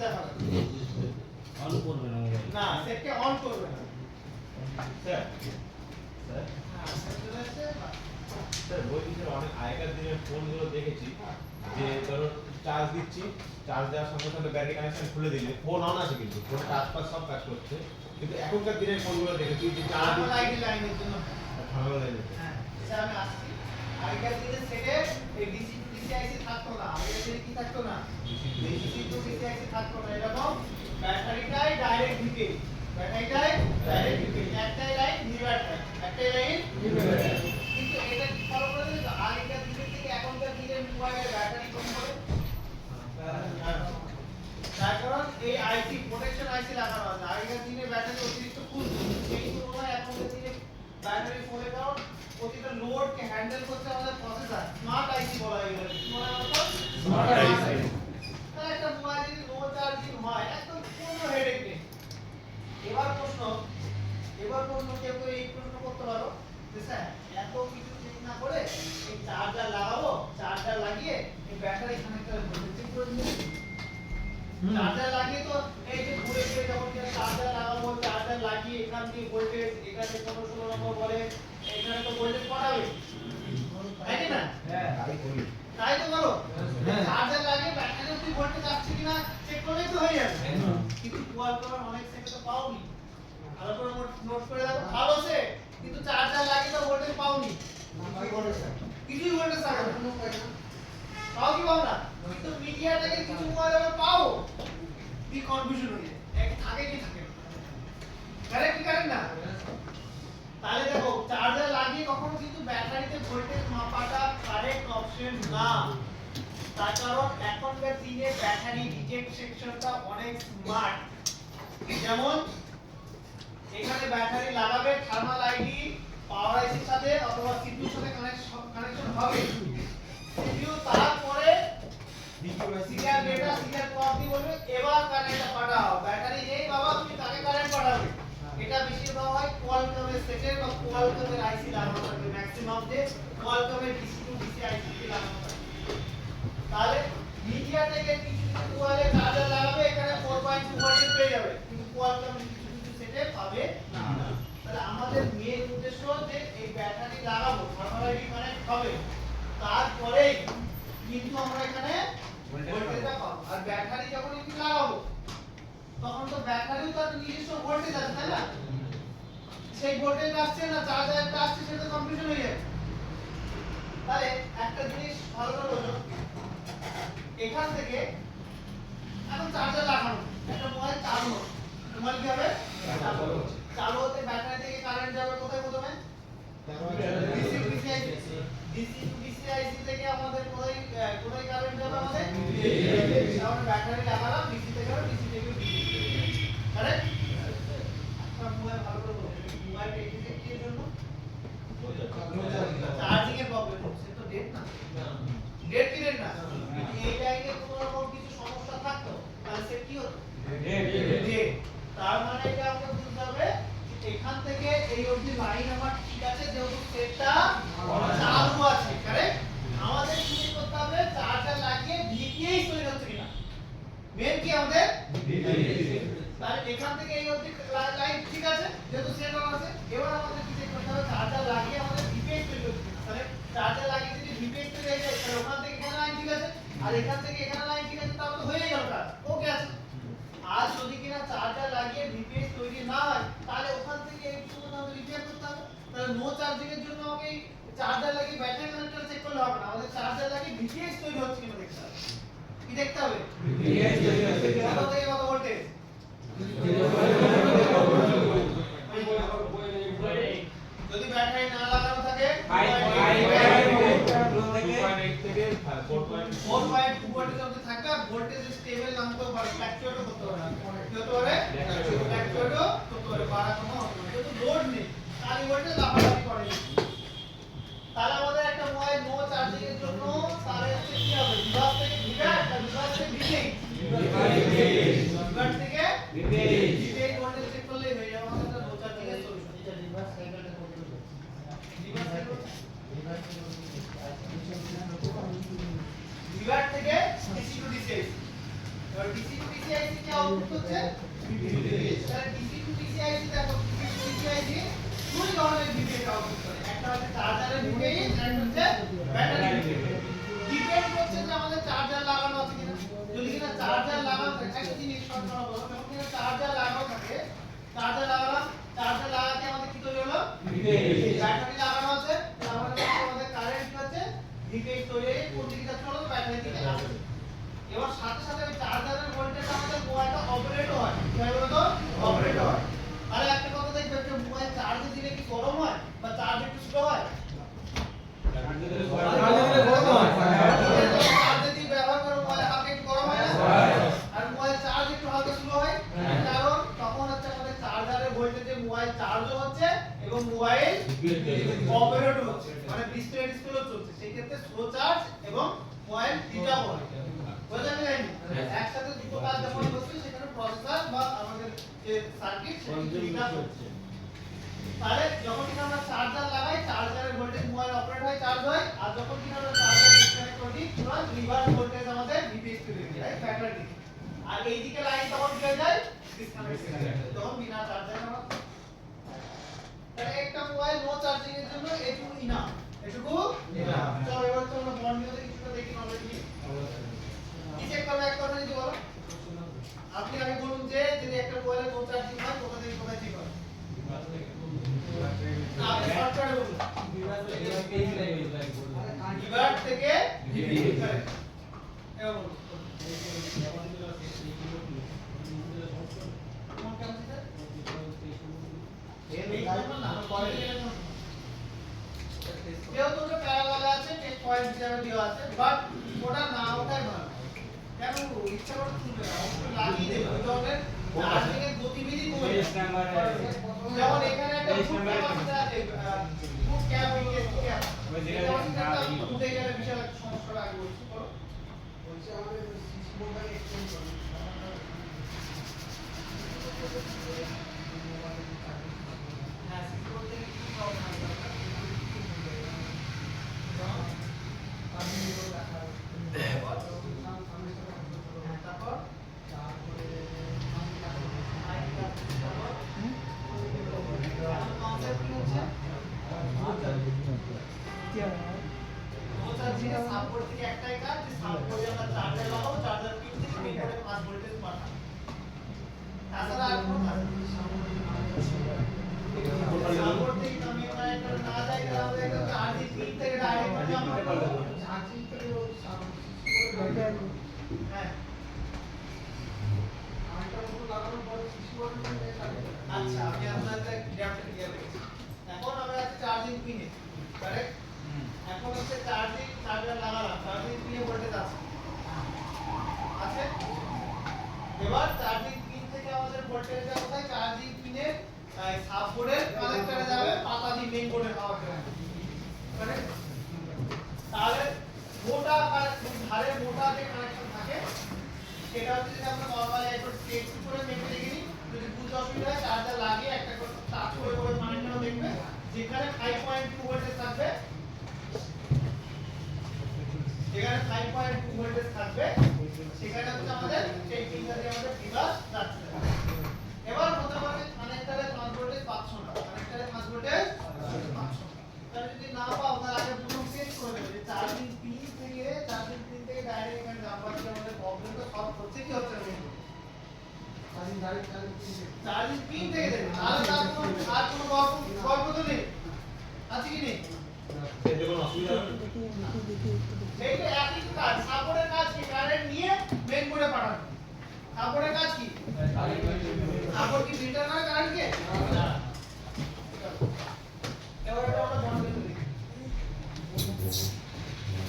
দেখাবে অন করবে না মোবাইল না সেটকে অন করবে না স্যার স্যার হ্যাঁ সেট চলে আসছে স্যার বলছি স্যার অনেক আগেকার দিনের ফোনগুলো দেখেছি যে ধরো চার্জ দিচ্ছি, চার্জ দেওয়ার সঙ্গে সঙ্গে ব্যাটারি কানেকশন খুলে দিলে ফোন অন আছে, কিন্তু ফোনে টাচ পাস সব কাজ করছে, কিন্তু এখনকার দিনের ফোনগুলো দেখেছি যে চার্জ চার্জ দিচ্ছি লাইট লাইনের জন্য ঠান্ডা লেগে যাচ্ছে। হ্যাঁ এটা আমি আসছি আগেকার দিনে সেটে এই ডিসি টু ডিসি আইসি থাকতো না আগের দিনে কি থাকতো না ডিসি টু ডিসি আইসি থাকতো না এরকম ব্যাটারিটাই ডাইরেক্ট ভিপি ব্যাটারিটাই ডাইরেক্ট ভিপি একটাই লাইন নিউট্রাল একটাই লাইন নিউট্রাল কিন্তু এটা কি ফলো করে যে আগেকার দিনের থেকে এখনকার দিনের মোবাইলের ব্যাটারি কম করে তার কারণ এই আইসি প্রোটেকশন আইসি লাগানো আছে আগেকার দিনে ব্যাটারি অতিরিক্ত ফুল সেই তুলনায় এখনকার দিনে ব্যাটারি ফোনে কারণ প্রতিটা লোডকে হ্যান্ডেল করতে আমাদের প্রসেসর স্মার্ট আইসি বলা হয় এগুলো কি বলা হয় স্মার্ট আইসি তাহলে একটা মোবাইল যদি লো চার্জিং হয় একদম কোনো হেডেক নেই এবার প্রশ্ন কেউ কেউ এই প্রশ্ন করতে পারো যে স্যার এত কিছু চেক না করে এই চার্জার লাগাবো চার্জার লাগিয়ে এই ব্যাটারি কানেক্টর ভোল্টেজ চেক করে দিলে চার্জার লাগিয়ে তো এই যে ঘুরে ফিরে যখন চার্জার লাগাবো চার্জার লাগিয়ে এখান দিয়ে ভোল্টেজ এখানে 15-16 নম্বর বলে এখানে তো ভোল্টেজ পাঠাবে তাই কি না হ্যাঁ তাই করি। তাই তো করো চার্জার লাগিয়ে ব্যাটারি অবধি ভোল্টেজ আসছে কিনা চেক করলেই তো হয়ে যাবে কিন্তু কোয়ালকমের অনেক সেটে তো পাওনি ভালো করে নোট করে রাখো ভালো সে কিন্তু চার্জার লাগিয়ে তো ভোল্টেজ পাওনি কিছুই ভোল্টেজ থাকে না পাও কি পাও না কিন্তু মিডিয়াটাকে কিছু মোবাইল আবার পাও কি কনফিউশন হয়ে যায় এক থাকে কি থাকে কারেক্ট কি কারেক্ট না তাহলে দেখো চার্জার লাগিয়ে কখনো কিন্তু ব্যাটারিতে ভোল্টেজ মাপাটা কারেক্ট অপশন না তার কারণ এখনকার দিনে ব্যাটারি রিজেক্ট সেকশনটা অনেক স্মার্ট যেমন এখানে ব্যাটারি লাগাবে থার্মাল আইডি পাওয়ার আইসির সাথে অথবা সিপিইউর সাথে কানেকশন হবে সিপিইউ তারপরে সিরিয়াল ডেটা সিরিয়াল পথ দিয়ে বলবে এবার কারেন্টটা পাঠাও ব্যাটারি নেই বাবা তুমি তাকে কারেন্ট পাঠাবে এটা বেশিরভাগ হয় কোয়ালকমের সেটের বা কোয়ালকমের আইসি লাগানো থাকে ম্যাক্সিমাম যে কোয়ালকমের ডিসি টু ডিসি আইসি তে লাগানো থাকে তাহলে মিডিয়াটেকের কিছু কিছু মোবাইলে চার্জার লাগাবে এখানে 4.2 ভোল্টেজ পেয়ে যাবে কিন্তু কোয়ালকমের কিছু কিছু সেটে পাবে না তাহলে আমাদের মেইন উদ্দেশ্য যে এই ব্যাটারি লাগাবো থার্মাল আইডি কানেক্ট হবে তারপরে কিন্তু আমরা এখানে ভোল্টেজটা পাবো আর ব্যাটারি যখন একটু লাগাবো তখন তো ব্যাটারিও তার নিজস্ব ভোল্টেজ আছে তাই না সেই ভোল্টেজ আসছে না চার্জারটা আসছে সেটা কনফিউশন হয়ে যাবে তাহলে একটা জিনিস ভালো করে বোঝো এখান থেকে এখন চার্জার লাগানো একটা মোবাইল চালু হচ্ছে মোবাইল কি হবে চালু হতে ব্যাটারি থেকে কারেন্ট যাবে কোথায় প্রথমে DC DC IC DC to DC IC থেকে আমাদের কোথায় কারেন্ট যাবে আমাদের আমরা ব্যাটারি লাগালাম ডিসি থেকে ডিসি থেকে কারেক্ট আপনার মোবাইল ভালো করে বলুন মোবাইল এডিটে কি জন্য চার্জিং এর প্রবলেম হচ্ছে তো ডেট না ডেট কি ডেট না এই লাইনে কোনো রকম কিছু সমস্যা থাকতো তাহলে সে কি হতো ডেট তার মানে এটা আমরা বুঝতে হবে এখান থেকে এই অবধি লাইন আমার ঠিক আছে যেহেতু সেটটা চালু আছে কারেক্ট আমাদের কি করতে হবে চার্জার লাগিয়ে ভিপিএইচ তৈরি হচ্ছে কিনা মেন কি আমাদের তাহলে এখান থেকে এই অবধি লাইন ঠিক আছে যেহেতু সেট অন আছে এবার আমাদের কি চেক করতে হবে চার্জার লাগিয়ে আমাদের ভিপিএইচ তৈরি হচ্ছে কিনা তাহলে চার্জার লাগিয়ে যদি ভিপিএইচ তৈরি হয়ে যায় তাহলে ওখান থেকে এখানে লাইন ঠিক আছে আর এখান থেকে এখানে লাইন ঠিক আছে তাহলে তো হয়ে গেল কাজ ওকে আছে আর যদি কিনা চার্জার লাগিয়ে ভিপিএস তৈরি না হয় তাহলে ওখান থেকে একটু আমাদের রিপেয়ার করতে হবে তাহলে নো চার্জিং এর জন্য আমাকে চার্জার লাগিয়ে ব্যাটারি কানেক্টর চেক করলে হবে না আমাদের চার্জার লাগিয়ে ভিপিএস তৈরি হচ্ছে কিনা দেখতে হবে কি দেখতে হবে ভিপিএস তৈরি হচ্ছে কত থেকে কত ভোল্টেজ যদি ব্যাটারি না লাগানো থাকে 4.2 ভোল্টেজ অবধি থাকবে আর ভোল্টেজ স্টেবল না হতেও পারে ফ্ল্যাকচুয়েটও করতে পারে কি হতে পারে ফ্ল্যাকচুয়েটও করতে পারে বাড়া কমা হতে পারে যেহেতু লোড নেই তাহলে ভোল্টেজ লাফালাফি করে তাহলে আমাদের একটা মোবাইল নো চার্জিং এর জন্য তার হচ্ছে কি হবে ডিভাইস থেকে ডিভাইস আর ডিভাইস থেকে ডিভাইস থেকে ডিভাইস ভোল্টেজ চেক করলেই হয়ে যাবে আমাদের নো চার্জিং এর সলিউশন এটা ডিভাইস সাইকেলটা করতে হবে ডিভাইস থেকে ডিসি টু ডিসি এবার ডিসি টু ডিসিআইসি কি আউটপুট হচ্ছে তাহলে ডিসি টু ডিসিআইসি দেখো ডিসি টু ডিসিআইসি দুই ধরনের ভিপিএস আউটপুট করে একটা হচ্ছে চার্জারের ভিপিএস আর একটা হচ্ছে ব্যাটারি ভিপিএস ডিপেন্ড করছে যে আমাদের চার্জার লাগানো আছে কিনা যদি কিনা চার্জার লাগানো থাকে একটা জিনিস শর্ট করা বলো যখন কিনা চার্জার লাগানো থাকে চার্জার লাগাতে আমাদের কি তৈরি হলো ভিপিএস ব্যাটারি লাগানো আছে আমাদের কারেন্ট আছে ভিপিএস তৈরি হয়ে কোন দিকে যাচ্ছে হলো ব্যাটারি দিকে আসছে এবার সাথে সাথে ওই চার্জারের ভোল্টেজ আমাদের মোবাইলটা অপারেট হয় কি হয় বলো তো অপারেট হয় আরে একটা কথা দেখবে যে মোবাইল চার্জে দিলে কি গরম হয় বা চার্জ একটু স্লো হয় চার্জে দিয়ে ব্যবহার করে মোবাইল হালকা একটু গরম হয় না আর মোবাইল চার্জ একটু হালকা স্লো হয় কারণ তখন হচ্ছে আমাদের চার্জারের ভোল্টেজে মোবাইল চার্জও হচ্ছে এবং মোবাইল অপারেট হচ্ছে মানে ডিসপ্লে চলছে সেই ক্ষেত্রে স্লো চার্জ এবং মোবাইল ডিটাও হয় বোঝা গেল একসাথে দুটো কাজ যখন হচ্ছে সেখানে প্রসেসর বা আমাদের যে সার্কিট সেটা হচ্ছে তাহলে যখন কিনা আমরা চার্জার লাগাই চার্জারের ভোল্টেজ মোবাইল অপারেট হয় চার্জ হয় আর যখন কিনা আমরা চার্জার ডিসকানেক্ট করি পুরো রিভার্স ভোল্টেজ আমাদের ভিপিএস কে দিয়ে দেয় ব্যাটারি দিকে আর এইদিকে লাইন তখন কি হয়ে যায় ডিসকানেক্ট হয়ে যায় তখন বিনা চার্জারে আমরা তাহলে একটা মোবাইল নো চার্জিং এর জন্য এটুকু ইনাফ চলো এবার তো আমরা বর্ণনীয়তে কিছুটা দেখি নলেজ নিই কি চেক করবে এক কথা যদি বলো আপনি আগে বলুন যে যদি একটা মোবাইলে নো চার্জিং হয় কোথা থেকে কোথায় ঠিক হয় আপনি শর্টকাটে বলুন ডিভাইড থেকে ভিপিএস এবার বলুন কোন কেমন স্যার এর জন্য না পরে যেহেতু ওটা প্যারালাল আছে টেস্ট পয়েন্ট হিসাবে দেওয়া আছে বাট ওটা না ওটাই ভালো কেন ইচ্ছা করে তুলবে না ওটা লাগিয়ে দেবে ওই ধরনের চার্জিং এর গতিবিধি কমে যাবে যেমন এখানে একটা ফুট ক্যাপাসিটর আছে ফুট ক্যাপ ফুটে গেলে বিশাল একটা সমস্যা আগে বলছি করো বলছে আমাদের সিসি বোর্ডটাকে এক্সটেন্ড করো হ্যাঁ সিসি বোর্ড থেকে কি প্রবলেম হবে সাপোর্ট থেকে একটাই কাজ যে সাপোর্টে আমরা চার্জার লাগাবো চার্জার পিন থেকে মেইন বোর্ডে 5 ভোল্টেজ পাঠাবো তাছাড়া আর কোনো কাজ নেই সাপোর্ট থেকে আমি কানেক্টর না যাই তাহলে একটা চার্জিং পিন থেকে ডাইরেক্ট জাম্প করব চার্জিং থেকে হ্যাঁ আরেকটা মতো লাগানোর পরে সিসি বোর্ডে আচ্ছা আমি আপনাদের গ্রাফটা ক্লিয়ার করেছি এখন আমরা আছে চার্জিং পিনে কারেক্ট এখন হচ্ছে চার্জিং চার্জার লাগালাম চার্জিং পিনে ভোল্টেজ আছে এবার চার্জিং পিন থেকে আমাদের ভোল্টেজ যা কোথায় চার্জিং পিনের সাব বোর্ডের কানেক্টরে যাবে পাতা দিয়ে মেইন বোর্ডে পাওয়ার কারেক্ট তাহলে মোটা ধারে মোটা যে কানেকশন থাকে সেটা হচ্ছে যে আমরা নরমালি একটু স্কেচ করে মেপে দেখে নিই যদি বুঝতে অসুবিধা হয় চার্জার লাগিয়ে একটা করে টাচ করে করে কানেক্টর দেখবে যেখানে 5.2 ভোল্টেজ থাকবে যেখানে 5.2 ভোল্টেজ থাকবে সেখানে হচ্ছে আমাদের সেই পিনটা দিয়ে আমাদের ডিভাইস যাচ্ছে এবার হতে পারে কানেক্টরে 5 ভোল্টেজ পাচ্ছো না কানেক্টরে 5 ভোল্টেজ পাচ্ছো তাহলে যদি না পাও তাহলে আগে পুরো চেক করে দেবে চার্জিং পিন থেকে ডাইরেক্ট এখানে নাম্বার দিয়ে আমাদের প্রবলেমটা সলভ হচ্ছে কি হচ্ছে না চার্জিং পিন থেকে দেবে তাহলে তার কোনো আর কোনো গল্প তো নেই আছে কি নেই এতে কোনো অসুবিধা হবে না এইটা একই কাজ সাপোর্টের কাজ কি কারেন্ট নিয়ে মেইন বোর্ডে পাঠানো সাপোর্টের কাজ কি সাপোর্ট কি ফিল্টার করে কারেন্টকে না এবার এটা আমরা বন্ধ করে দিই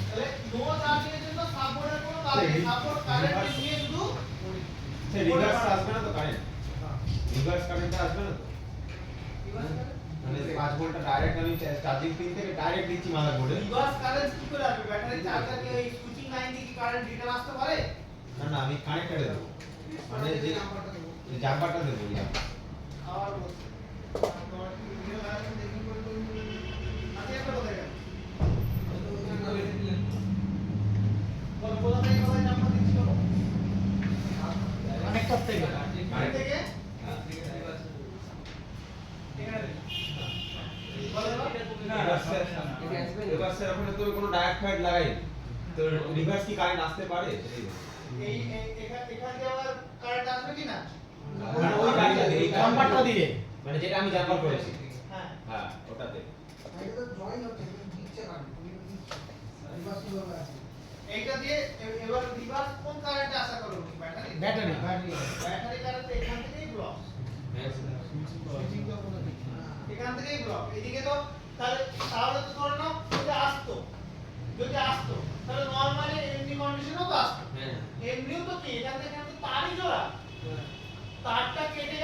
তাহলে নো চার্জিং এর জন্য সাপোর্টের কোনো কাজ নেই সাপোর্ট কারেন্ট নিয়ে শুধু সে রিভার্স আসবে না তো কারেন্ট রিভার্স কারেন্ট আসবে না তো মানে 5 ভোল্টটা ডাইরেক্ট আমি চার্জিং পিন থেকে ডাইরেক্ট দিচ্ছি মাদারবোর্ডে রিভার্স কারেন্ট কি করে আসবে ব্যাটারি চার্জারকে এই সুইচিং লাইন দিয়ে কি কারেন্ট রিটার্ন আসতে পারে না না আমি কানেক্টরে দেব মানে যে জাম্পারটা দেব আর বলছি তোমার কি ভিডিও লাগাতে দেখি বলতে আজকে একটা কথা গেল বল কোথা থেকে কোথায় জাম্পার দিচ্ছিল তো রিভার্স কি কারেন্ট আসতে পারে এখান দিয়ে আবার কারেন্ট আসবে কি না? মানে ওই গাড়িটা এই নাম্বারটা দিয়ে মানে যেটা আমি জানবার করেছি হ্যাঁ হ্যাঁ ওটাতে এইটা দিয়ে এবার রিভার্স কোন কারেন্ট আশা করো ব্যাটারি ব্যাটারি কারেন্ট এখান থেকেই ব্লক এখান থেকেই ব্লক এদিকে তো তাহলে তো ধরে নাও যদি আসতো তাহলে নরমালি এমনি কন্ডিশনও তো আসতো এমনিও তো কি এখান থেকে তো তারই জোড়া তারটা কেটে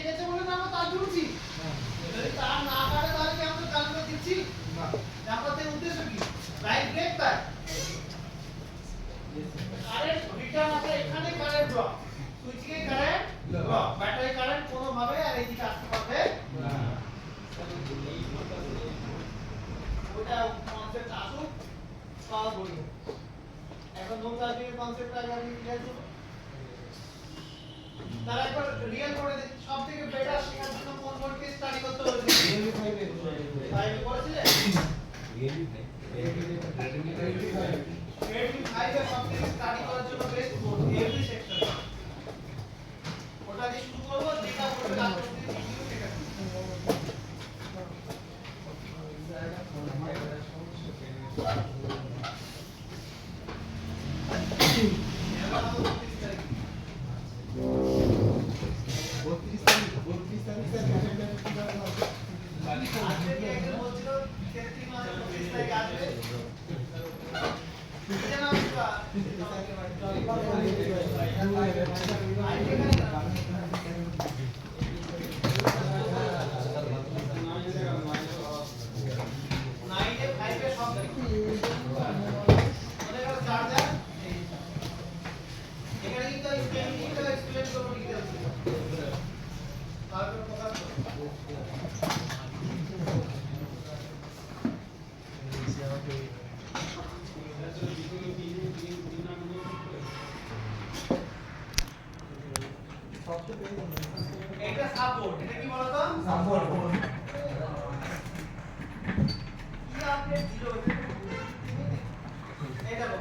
গেছে বলে না আমরা তার জুড়ছি যদি তার না কাটে তাহলে কি আমরা কারেন্ট দিচ্ছি না আমাদের উদ্দেশ্য কি লাইট ব্রেক তার কারেন্ট রিটার্ন আছে এখানে কারেন্ট ব্লক সুইচিং এ কারেন্ট ব্লক ব্যাটারি কারেন্ট কোনো ভাবে আর এইদিকে আসতে পারবে না ওটা কনসেপ্ট আসুক তাও বলবো এখন নোট চার্জিং এর কনসেপ্ট আগে আমি ক্লিয়ার করব তার একবার রিয়েল করে দেখি সবথেকে বেটার শেখার জন্য কোন বোর্ডকে স্টাডি করতে বলেছে রিয়েলমি 5 এ করেছিলে রিয়েলমি 5 এর সবথেকে স্টাডি করার জন্য বেস্ট বোর্ড এভরি সেকশন ওটা দিয়ে শুরু করব যেটা বলবে লাস্ট অবধি ভিডিও সেটা এটা সাপোর্ট এটা কি বলতো সাপোর্ট কি আপডেট দিল এটা দেখো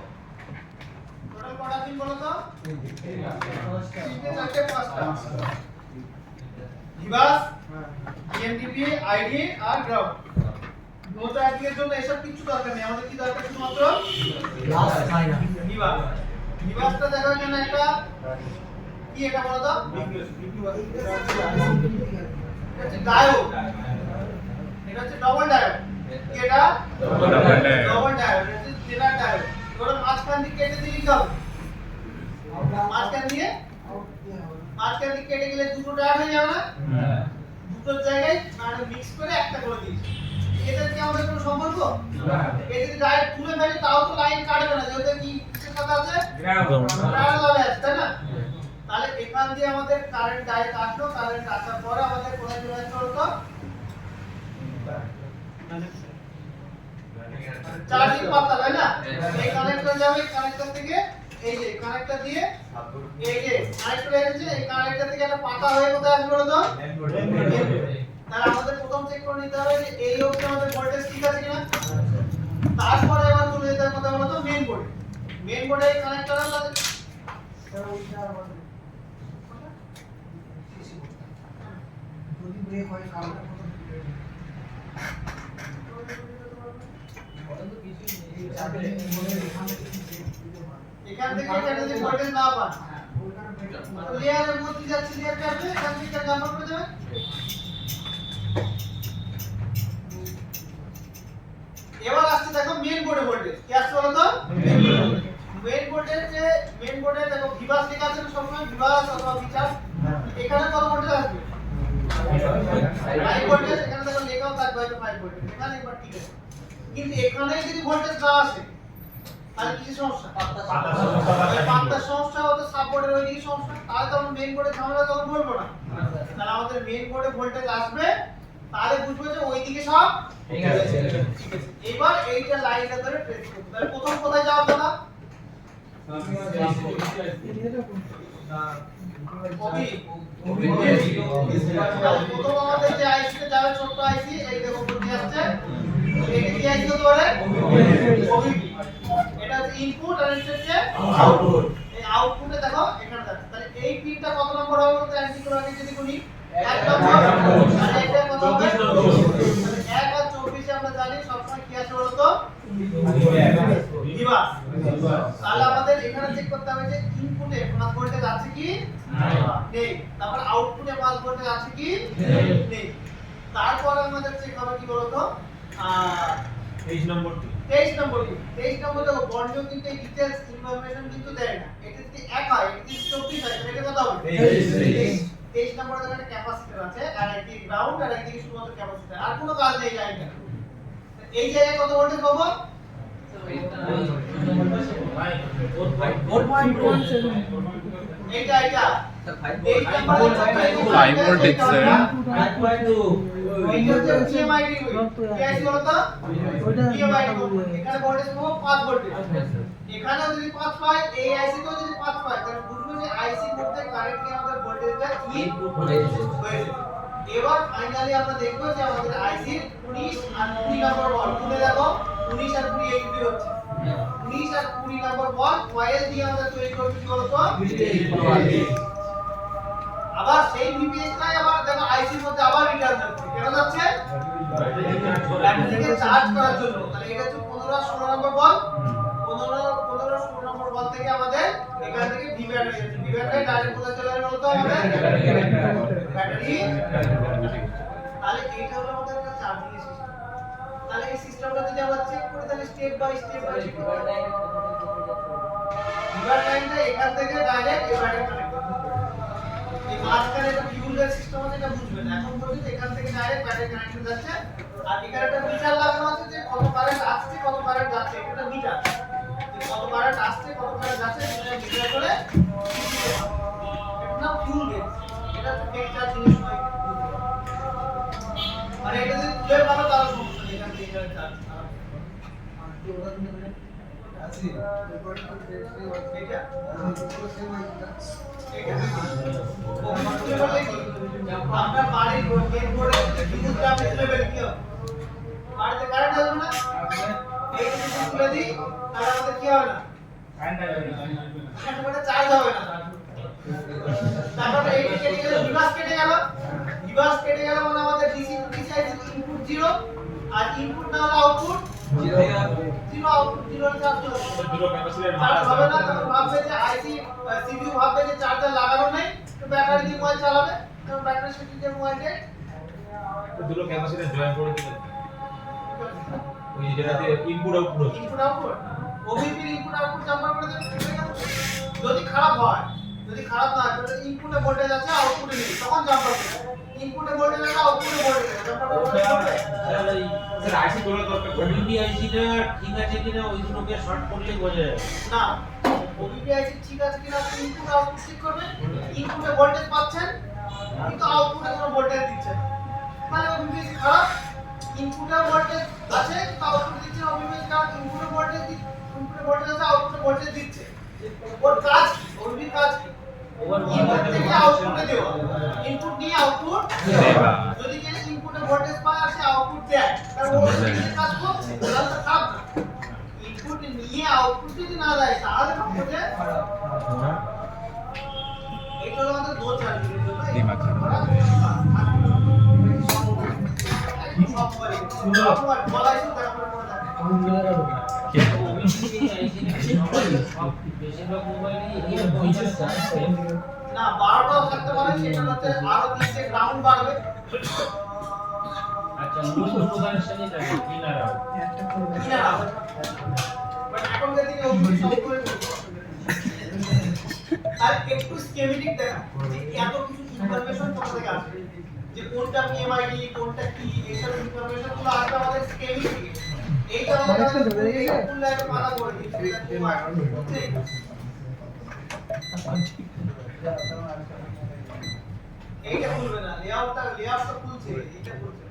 টোটাল কটা পিন বলতো তিনটে চারটে পাঁচটা ডিভাইস ইএমডিপি আইডি আর গ্রাউন্ড নোটা এর জন্য এসব কিছু দরকার নেই আমাদের কি দরকার শুধুমাত্র ডিভাইস ডিভাইসটা দেখার জন্য একটা কি এটা বলো তো এটা ডায়োড এটা হচ্ছে ডবল ডায়োড কি এটা ডবল ডায়োড এটা জেনার ডায়োড ওটা মাঝখান দিয়ে কেটে দিলেই হবে মাঝখান দিয়ে কেটে গেলে দুটো ডায়োড হয়ে যাবে না দুটো জায়গায় মানে মিক্স করে একটা করে দিয়েছি এদের কি আমাদের কোনো সম্পর্ক না এই যদি ডায়োড তুলে ফেলি তাও তো লাইন কাটবে না যেহেতু কি কিসের কথা আছে গ্রাউন্ড আছে তাই না তাহলে এখান দিয়ে আমাদের কারেন্ট ডাইরেক্ট আসলো কারেন্ট আসার পরে আমাদের কোথায় চলে আসলো তো চার্জিং পাতা তাই না এই কানেক্টর যাবে কানেক্টর থেকে এই যে কানেক্টর দিয়ে এই যে কানেক্টর এসেছে এই কানেক্টর থেকে একটা পাতা হয়ে কোথায় আসবে বলো তো তাহলে আমাদের প্রথম চেক করে নিতে হবে যে এই অবধি আমাদের ভোল্টেজ ঠিক আছে কিনা তারপরে এবার চলে যেতে হবে কোথায় বলো তো মেইন বোর্ডে এই কানেক্টর আছে যদি ব্রেক হয় কারেন্ট এখান থেকে এটা যদি ভোল্টেজ না পান লেয়ারের মধ্যে যাচ্ছে লেয়ার কাটবে এখান থেকে জাম্প করে দেবে এবার আসছে দেখো মেইন বোর্ডে ভোল্টেজ কি আসছে বলো তো মেইন বোর্ডে দেখো ভিভাস লেখা আছে না সবসময় ভিভাস অথবা বিচার এখানে কত ভোল্টেজ আসবে 5 ভোল্টেজ এখানে দেখো লেখাও থাকবে হয়তো 5 ভোল্টেজ এখানে একবার ঠিক আছে কিন্তু এখানে যদি ভোল্টেজ না আসে তাহলে কি সমস্যা পাঁচটা সমস্যা হতো সাপোর্টের ওই দিকে সমস্যা তাহলে তো আমরা মেইন বোর্ডে ঝামেলা তখন বলবো না তাহলে আমাদের মেইন বোর্ডে ভোল্টেজ আসবে তাহলে বুঝবো যে ওই দিকে সব ঠিক আছে এবার এইটা লাইনটা ধরে ট্রেস করতে তাহলে প্রথম কোথায় যাওয়া দাদা প্রথম আমাদের যে আইসিতে যাবে ছোট্ট আইসি এই দেখো বুঝতে আসছে এটা কি আইসি হতে পারে এটা ইনপুট আর এটা হচ্ছে আউটপুট। এই আউটপুটে দেখো এখানে যাচ্ছে। তাহলে এই পিনটা কত নম্বর হবে বলতে অ্যান্টি কোডে যদি গুনি 1 নম্বর। আর এটা কত হবে? 1 আর 24 আমরা জানি সবসময় কি আছে বলতো? ডিভাইস। তাহলে আমাদের এখানে চেক করতে হবে যে ইনপুটে পাস ভোল্টেজ আছে কি নেই, তারপর আউটপুটে পাস ভোল্টেজ আছে কি নেই। তারপর আমাদের চেক হবে কি বলতো 23 নম্বরটি 23 নম্বর কি 23 নম্বর দেখো বন্ডও কিন্তু এই ডিটেইলস ইনফরমেশন কিন্তু দেয় না। এটা যদি 1 হয় এটা যদি 24 হয় তাহলে এটা কত হবে? 23 নম্বরে দেখো একটা ক্যাপাসিটর আছে আর একটি গ্রাউন্ড আর একদিকে শুধুমাত্র ক্যাপাসিটর, আর কোনো কাজ নেই লাইনটা। এই জায়গায় কত ভোল্টেজ পাবো? 4.17 এইটা 23 নম্বরে 5 voltage, sir. এইটা হচ্ছে PMID কি আছে বলতো? ওইটা PMID এখানে ভোল্টেজ পাবো 5 ভোল্টেজ। এখানেও যদি 5 পাই এই আইসি তেও যদি 5 পাই তাহলে বুঝবো যে আইসি মধ্যে কারেন্টলি আমাদের ভোল্টেজটা ইনপুট হয়েছে। এবার ফাইনালি আমরা দেখব যে আমাদের আইসি 19 আর 20 নম্বর বল খুলে দেখো 19 আর 20 এই দুটো হচ্ছে 19 আর 20 নম্বর বল কয়েল দিয়ে আমরা তৈরি করছি কি বলতো? আবার সেই ভিপিএসটাই আবার দেখো আইসির মধ্যে আবার রিটার্ন যাচ্ছে। কেন যাচ্ছে? ব্যাটারিকে চার্জ করার জন্য। তাহলে এটা হচ্ছে 15 আর 16 নম্বর বল। 15 16 নম্বর বল থেকে আমাদের এখান থেকে ভি ব্যাটারি যাচ্ছে। ভি ব্যাটারি ডাইরেক্ট কোথায় চলে যাবে বলতো আমাদের? ব্যাটারি। তাহলে এইটা হলো আমাদের একটা চার্জিং সিস্টেম। তাহলে এই সিস্টেমটা যদি আমরা চেক করি তাহলে স্টেপ বাই স্টেপ লিভার লাইনটা এখান থেকে ডাইরেক্ট এই ব্যাটারি কানেক্ট করতে হবে। এই মাঝখানে একটা ফিউজের সিস্টেম আছে এটা বুঝবেন। এখন পর্যন্ত এখান থেকে ডাইরেক্ট ব্যাটারি কানেকশন যাচ্ছে আর এখানে একটা মিটার লাগানো আছে যে কত কারেন্ট আসছে কত কারেন্ট যাচ্ছে। এটা মিটার যে কত কারেন্ট আসছে কত কারেন্ট যাচ্ছে সেটা মিটার করে এটা না ফিউল গেজ। এটা একটা জিনিস নয় মানে এটা যদি তুলে ভালো তাহলে সমস্যা নেই। এখান থেকে এটা চার্জ আছে আপনার বাড়ির গেট বোর্ডে বিদ্যুৎ আপনি তুলে কি হবে? বাড়িতে কারেন্ট আসবে না? এই যদি তুলে দিই তাহলে আমাদের কি হবে না? কারেন্ট আসবে না, এটা চার্জ হবে না। তারপরে এই কেটে গেল ডিভাইস কেটে গেল। ডিভাইস কেটে গেল মানে আমাদের DC to DC IC input 0 আর ইনপুট না হলে আউটপুট 0 আউটপুট 0 চার্জ হবে। দুটো ক্যাপাসিটর চার্জ হবে না তখন ভাববে যে আইসি সিপিইউ ভাববে যে চার্জার লাগানো নেই তো ব্যাটারি দিয়ে মোবাইল চালাবে। তো ব্যাটারি সাথে দিয়ে মোবাইলে দুটো ক্যাপাসিটর জয়েন করে দিলে ওই যেটাতে input output input output OBP input output jumper করে দেবে। যদি খারাপ হয় যদি খারাপ না হয় তাহলে ইনপুটে ভোল্টেজ আছে আউটপুটে নেই তখন জাম্পার করবে। ইনপুটে ভোল্টেজ আছে আউটপুটে ভোল্টেজ আছে জাম্পার করবে। স্যার আইসি তোলা দরকার ওবিপি আইসিটা ঠিক আছে কিনা ওই দুটোকে শর্ট করলে বোঝা যাবে না ওবিপি আইসি ঠিক আছে কিনা আপনি ইনপুট আউটপুট চেক করবেন। ইনপুটে ভোল্টেজ পাচ্ছেন কিন্তু আউটপুটে কোনো ভোল্টেজ দিচ্ছে না মানে ওবিপি খারাপ। ইনপুটে ভোল্টেজ আছে কিন্তু আউটপুটে দিচ্ছে না। ওবিপি খারাপ ইনপুটে ভোল্টেজ আছে আউটপুটে ভোল্টেজ দিচ্ছে। ওর কাজ কি? ওবিপি কাজ কি? ইনপুট থেকে আউটপুটে দেওয়া। ইনপুট নিয়ে আউটপুট দেওয়া। যদি কেউ ইনপুটে ভোল্টেজ পায় আর সে আউটপুট দেয় তাহলে ও ওবিপি কাজ করছে তাহলে তো খারাপ না। ইনপুট নিয়ে আউটপুট যদি না দেয় তাহলে বোঝে এটা হলো আমাদের দো চার্জিংয়ের জন্য দিমাগ খারাপ হয়ে যায়। সব করে সব বলাই শুধু তারপরে করে থাকে। ওবিপি আইসিটা বেশিরভাগ মোবাইলই না 12টাও থাকতে পারে সেটা হচ্ছে আরো নিচে গ্রাউন্ড বাড়বে। আচ্ছা মূল কানেকশনই থাকে কিনার আউট কিনা বাট এখনকার দিনে ওবিপি সব করে আর একটু স্কেমেটিক দেখা যে এত কিছু ইনফরমেশন কোথা থেকে আসবে যে কোনটা পিএমআইডি কোনটা কি এইসব ইনফরমেশন গুলো আসবে আমাদের স্কেমিং থেকে। এইটা আমাদের ফুল লাইফে পাতা করে দিচ্ছে এইটা খুলবে না লেআউটটা খুলছে এইটা খুলছে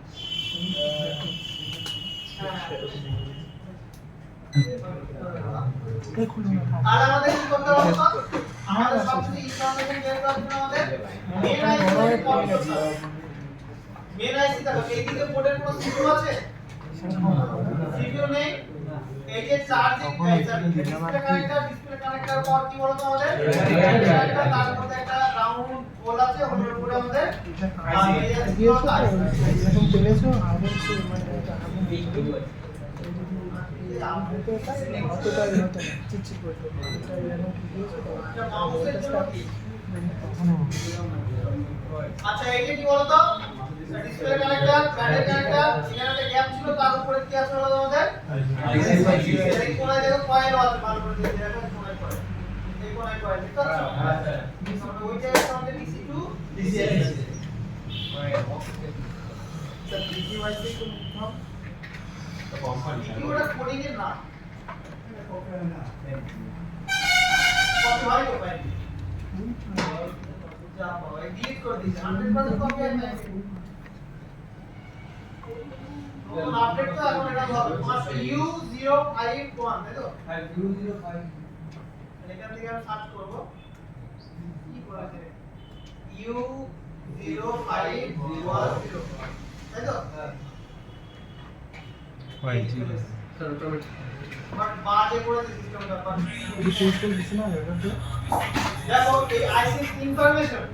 আর আমাদের কি করতে হবে আমাদের সবচেয়ে ইনফরমেশন বের করার জন্য আমাদের মেন আইসি দেখো এইদিকে বোর্ডের কোনো সিপিইউ আছে সিপিইউ নেই এই যে চার্জিং ডিসপ্লে কানেক্টর পর কি বলতো আমাদের তার মধ্যে একটা রাউন্ড হোল আছে হোলের উপরে আমাদের এরকম পেলেছো আগে মানে অতটা হতো না চিটচিট করতো আচ্ছা এইটা কি বলতো ডিসপ্লে কানেক্টর ব্যাটারি কানেক্টর এখানে একটা গ্যাপ ছিল তার উপরে কি আছে বলতো আমাদের এই কোণায় দেখো কয়েল আছে ভালো করে দেখো এখানে কোণায় কয়েল এই কোণায় কয়েল ঠিক আছে আচ্ছা ওইটা হচ্ছে আমাদের DC2 DCI স্যার DC ওয়াইসে কোন কোম্পানি ওটা কোডিং এর নাম কত ভাই তো ভাই যা বাবা ডিলিট করে দিয়েছে 100% কপি আর নাই নতুন আপডেট তো এখন এটা হবে মাত্র U051 তাই তো U05 এখান থেকে আমি সার্চ করব কি করেছে U051 তাই তো বাট বাজে করে সিস্টেম ব্যাপার দেখো এই আইসি ইনফরমেশন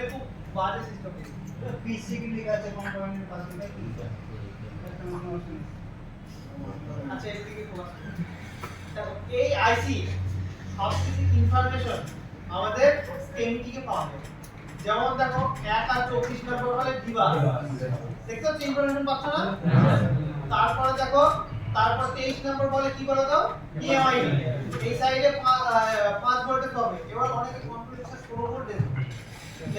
খুব বাজে সিস্টেম পিসি কি লেখা আছে কম্পোনেন্টের পাশে কি আচ্ছা এদিকে ফোকাস দেখো এই আইসি সবকিছু ইনফরমেশন আমাদের এমটি কে পাওয়া যায় যেমন দেখো 1 আর 24 নম্বর হলে দিবা দেখছো ইনফরমেশন পাচ্ছ না তারপরে দেখো তারপর 23 নম্বর বলে কি বলো তো ইএমআই এই সাইডে 5 ভোল্টেজ হবে এবার অনেকে কনফিউজ 16 ভোল্টেজ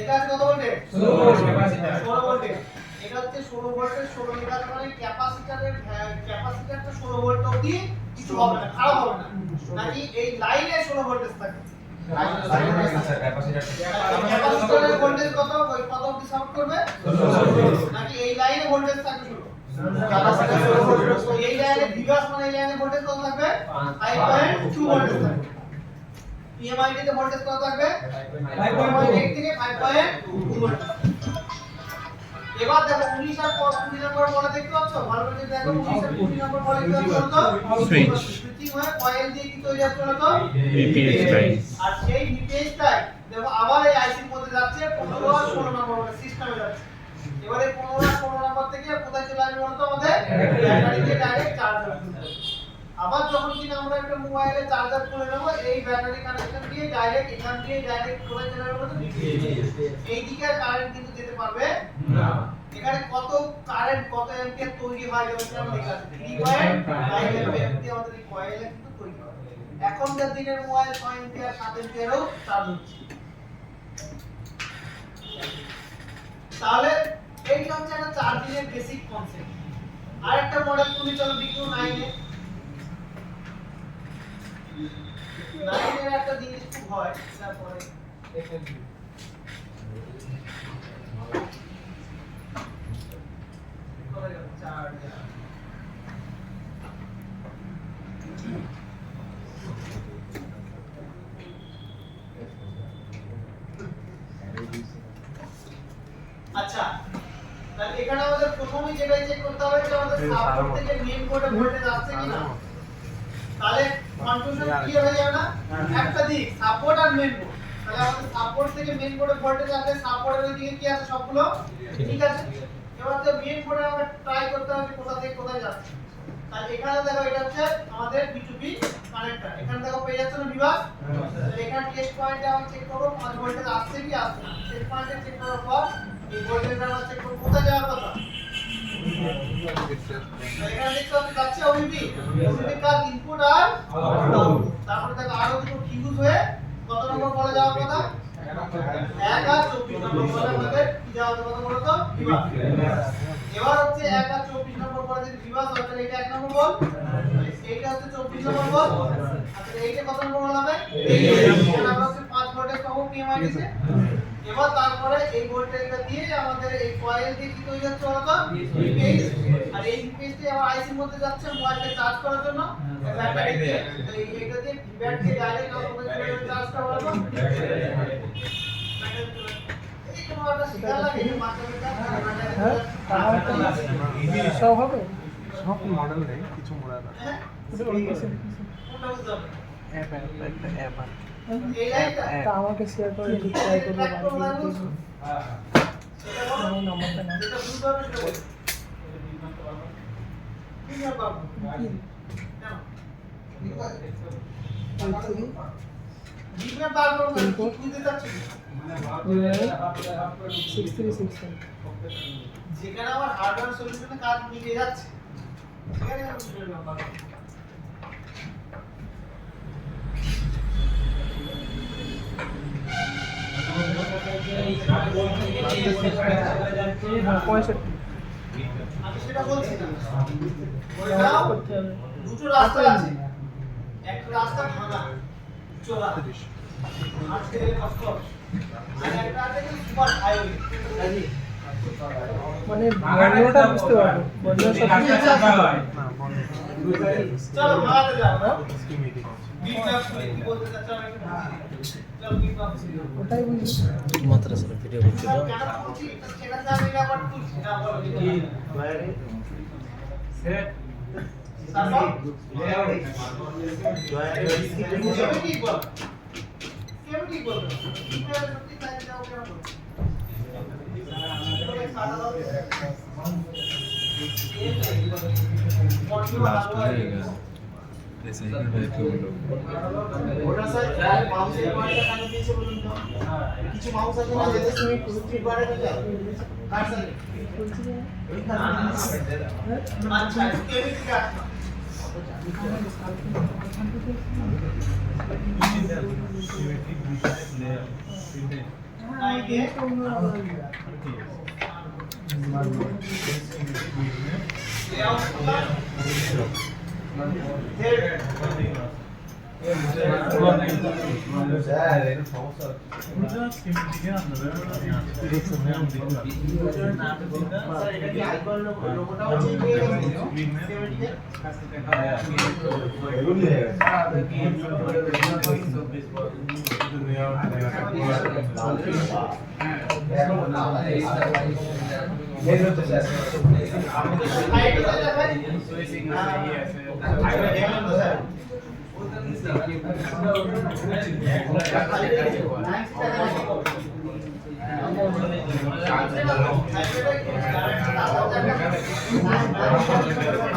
এটা আছে কত ভোল্টেজ 16 ভোল্টেজ এটা হচ্ছে 16 ভোল্টেজ 16 মিটার মানে ক্যাপাসিটরটা 16 ভোল্ট অবধি কিছু হবে না খারাপ হবে না নাকি এই লাইনে 16 ভোল্টেজ থাকে ক্যাপাসিটরের ভোল্টেজ কত অবধি সাপোর্ট করবে নাকি এই লাইনে ভোল্টেজ থাকবে শুরু এই লাইনে বিভাস মানে এই লাইনে ভোল্টেজ কত থাকবে 5.2 ভোল্টেজ থাকবে ইএমআই তে ভোল্টেজ কত থাকবে 5.8 থেকে 5.2 ভোল্ট এবার দেখো 19 আর 20 নম্বর বলে দেখতে পাচ্ছ ভালো করে দেখো 19 আর 20 নম্বর বলে কি হচ্ছে তো সুইচ সুইচিং হয়ে কয়েল দিয়ে কি তৈরি হচ্ছে তো VPH লাইন আর সেই VPH টাই দেখো আবার এই আইসির মধ্যে যাচ্ছে 15 আর 16 নম্বর বলে সিস্টেমে যাচ্ছে এবারে 15 আর 16 নম্বর থেকে কোথায় চলে আসবে বলতো আমাদের ব্যাটারিতে ডাইরেক্ট চার্জ হবে আবার যখন কিনা আমরা একটা মোবাইলে চার্জার করে নেব এই ব্যাটারি কানেকশন দিয়ে ডাইরেক্ট এখান দিয়ে ডাইরেক্ট কোথায় চলে যাবে বলতো এই দিকে কারেন্ট কিন্তু যেতে পারবে না এখানে কত কারেন্ট কত অ্যাম্পিয়ার তৈরি হয় যেমন আমরা লেখা আছে 3.5 অ্যাম্পিয়ার দিয়ে আমাদের এই কয়েলে কিন্তু তৈরি হয় এখনকার দিনের মোবাইল 6 অ্যাম্পিয়ার 7 অ্যাম্পিয়ারও চার্জ হচ্ছে তাহলে এইটা হচ্ছে একটা চার্জিং এর বেসিক কনসেপ্ট আরেকটা মডেল তুমি চলো BQ9 এ 9 এর একটা জিনিস খুব হয় তারপরে দেখেন আচ্ছা তাহলে এখানে আমাদের প্রথমেই যেটাই চেক করতে হবে যে আমাদের সাপোর্ট থেকে মেইন বোর্ডে ভোল্টেজ আসছে কিনা তাহলে কনফিউশন ক্লিয়ার হয়ে যাবে না একটা দিক সাপোর্ট আর মেইন বোর্ড তাহলে আমাদের সাপোর্ট থেকে মেইন বোর্ডে ভোল্টেজ আসলে সাপোর্টের দিকে কি আছে সবগুলো ঠিক আছে এবার তো মেইন বোর্ডে আমরা ট্রাই করতে হবে কোথা থেকে কোথায় যাচ্ছে তাহলে এখানে দেখো এটা হচ্ছে আমাদের B2B কানেক্টর এখানে দেখো পেয়ে যাচ্ছে না বিভাগ তাহলে এখানে টেস্ট পয়েন্টে আমরা চেক করব 5 ভোল্টেজ আসছে কি আসছে না টেস্ট পয়েন্টে চেক করার পর এই ভোল্টেজটা আমরা চেক করব কোথায় যাওয়ার কথা এখানে দেখতে পাচ্ছি যাচ্ছে ওবিপি কার ইনপুট আর আউটপুট তারপরে দেখো আরো দুটো ফিউজ হয়ে কত নম্বর বলে যাওয়ার কথা 1 আর 24 নম্বর বলে আমাদের কি যাওয়ার কথা বলো তো বিভাগ এবার হচ্ছে 1 আর 24 নম্বর বলে যদি বিভাগ হয় তাহলে এটা 1 নম্বর বল এইটা হচ্ছে 24 নম্বর বল আচ্ছা এইটা কত নম্বর বল হবে এখানে আমরা হচ্ছে 5 ভোল্টেজ পাবো PMI দিতে এবার তারপরে এই ভোল্টেজটা দিয়ে আমাদের এই কয়েল দিয়ে কি তৈরি হচ্ছে বলতো বিপেজ, আর এই বিপেজটি আবার আইসির মধ্যে যাচ্ছে মোবাইলকে চার্জ করার জন্য ব্যাটারি দিয়ে, তো এইটা দিয়ে ব্যাটারি ডাইরেক্ট আমাদের চার্জ করা হলো এই কোনো একটা শিকার লাগে হ্যাঁ সব হবে সব মডেল নেই, কিছু মডেল আছে। কোনটা বুঝতে হবে অ্যাপ একটা অ্যাপ আছে। এই লাইনটা তা আমাকে শেয়ার করে একটু ট্রাই করবো আমার নাম্বারটা না যেটা বুঝতে হবে সেটা বল কি না বাবু জিপে বার করব কি বুঝতে চাচ্ছি যেখানে আমার হার্ডওয়্যার সলিউশনে কাজ মিলে যাচ্ছে সেখানে আমি আমি সেটা বলছি না ওইটাও দুটো রাস্তা আছে, একটা রাস্তা ভাঙা চোরা আজকে কষ্ট হবে, আর একটা আছে কি সুপার হাইওয়ে মানে বর্ণটা বুঝতে পারবো বর্ণ সব কিছু আছে না বন্ধ চলো ভাগাতে যাও না স্কিমেটিক আছে। বিটম্যাপ কি বলতে চাচ্ছো আমি একটু চলো বিটম্যাপ ওটাই বুঝি মাত্র স্যার ভিডিও করতে কেন বলছি সেটা জানি না বাট তুলছি না বলো তারপর কেমনি বল কেমনি বল কিভাবে সত্যি তাই যাও কেন বল लास्ट में ऐसे ही बैठे हुए लोग ওটা স্যার মাউসের বারটা কানে দিয়েছে বলুন তো কিছু মাউস আছে না যেটা স্পিড বাড়ে না কার স্যার আচ্ছা কেমনি কাজ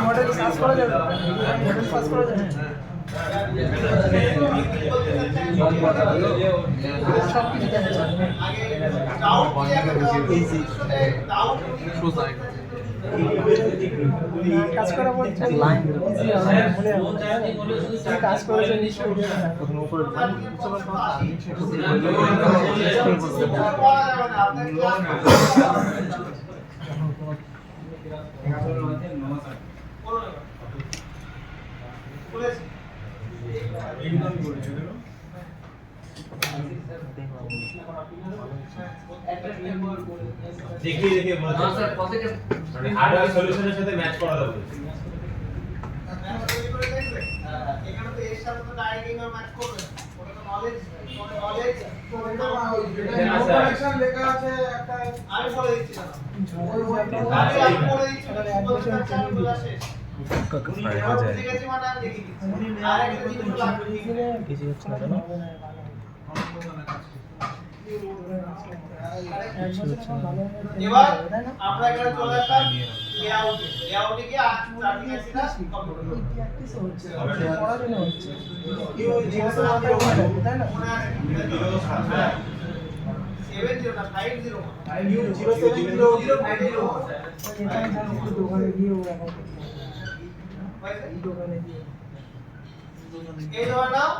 মডেল সার্চ করা যাবে মডেল সার্চ করা যাবে সব কিছু দেখা যাবে কাজ করা বলছে লাইন ইজি হবে মনে হবে কাজ করেছে নিশ্চয়ই প্রথমে উপরে দেখিয়ে দেখিয়ে বলতে মানে হার্ডওয়্যার সলিউশনের সাথে ম্যাচ করা যাবে। এখানে তো এর সাথে তো ডাইরেক্ট ম্যাচ করবে ওটা তো নলেজ কানেকশন লেখা আছে একটা আমি বলে দিচ্ছি না আমি বলে দিচ্ছি আমি বলে শেষ काका फायदा जाए দেখেছি মানে আমি লিখে দিচ্ছি আর একটা জিনিস লাগবে কিছু হচ্ছে না কেন এবার আমরা এখানে চলে আসলাম লেআউটে গিয়ে চার্জিং এসিটা প্র্যাকটিস হচ্ছে পড়াশোনা হচ্ছে ইউ জিরো তাই না 70 না 50 ইউ 070 দোকানে গিয়ে ও এখন এই দোকানে গিয়ে এই ধর নাও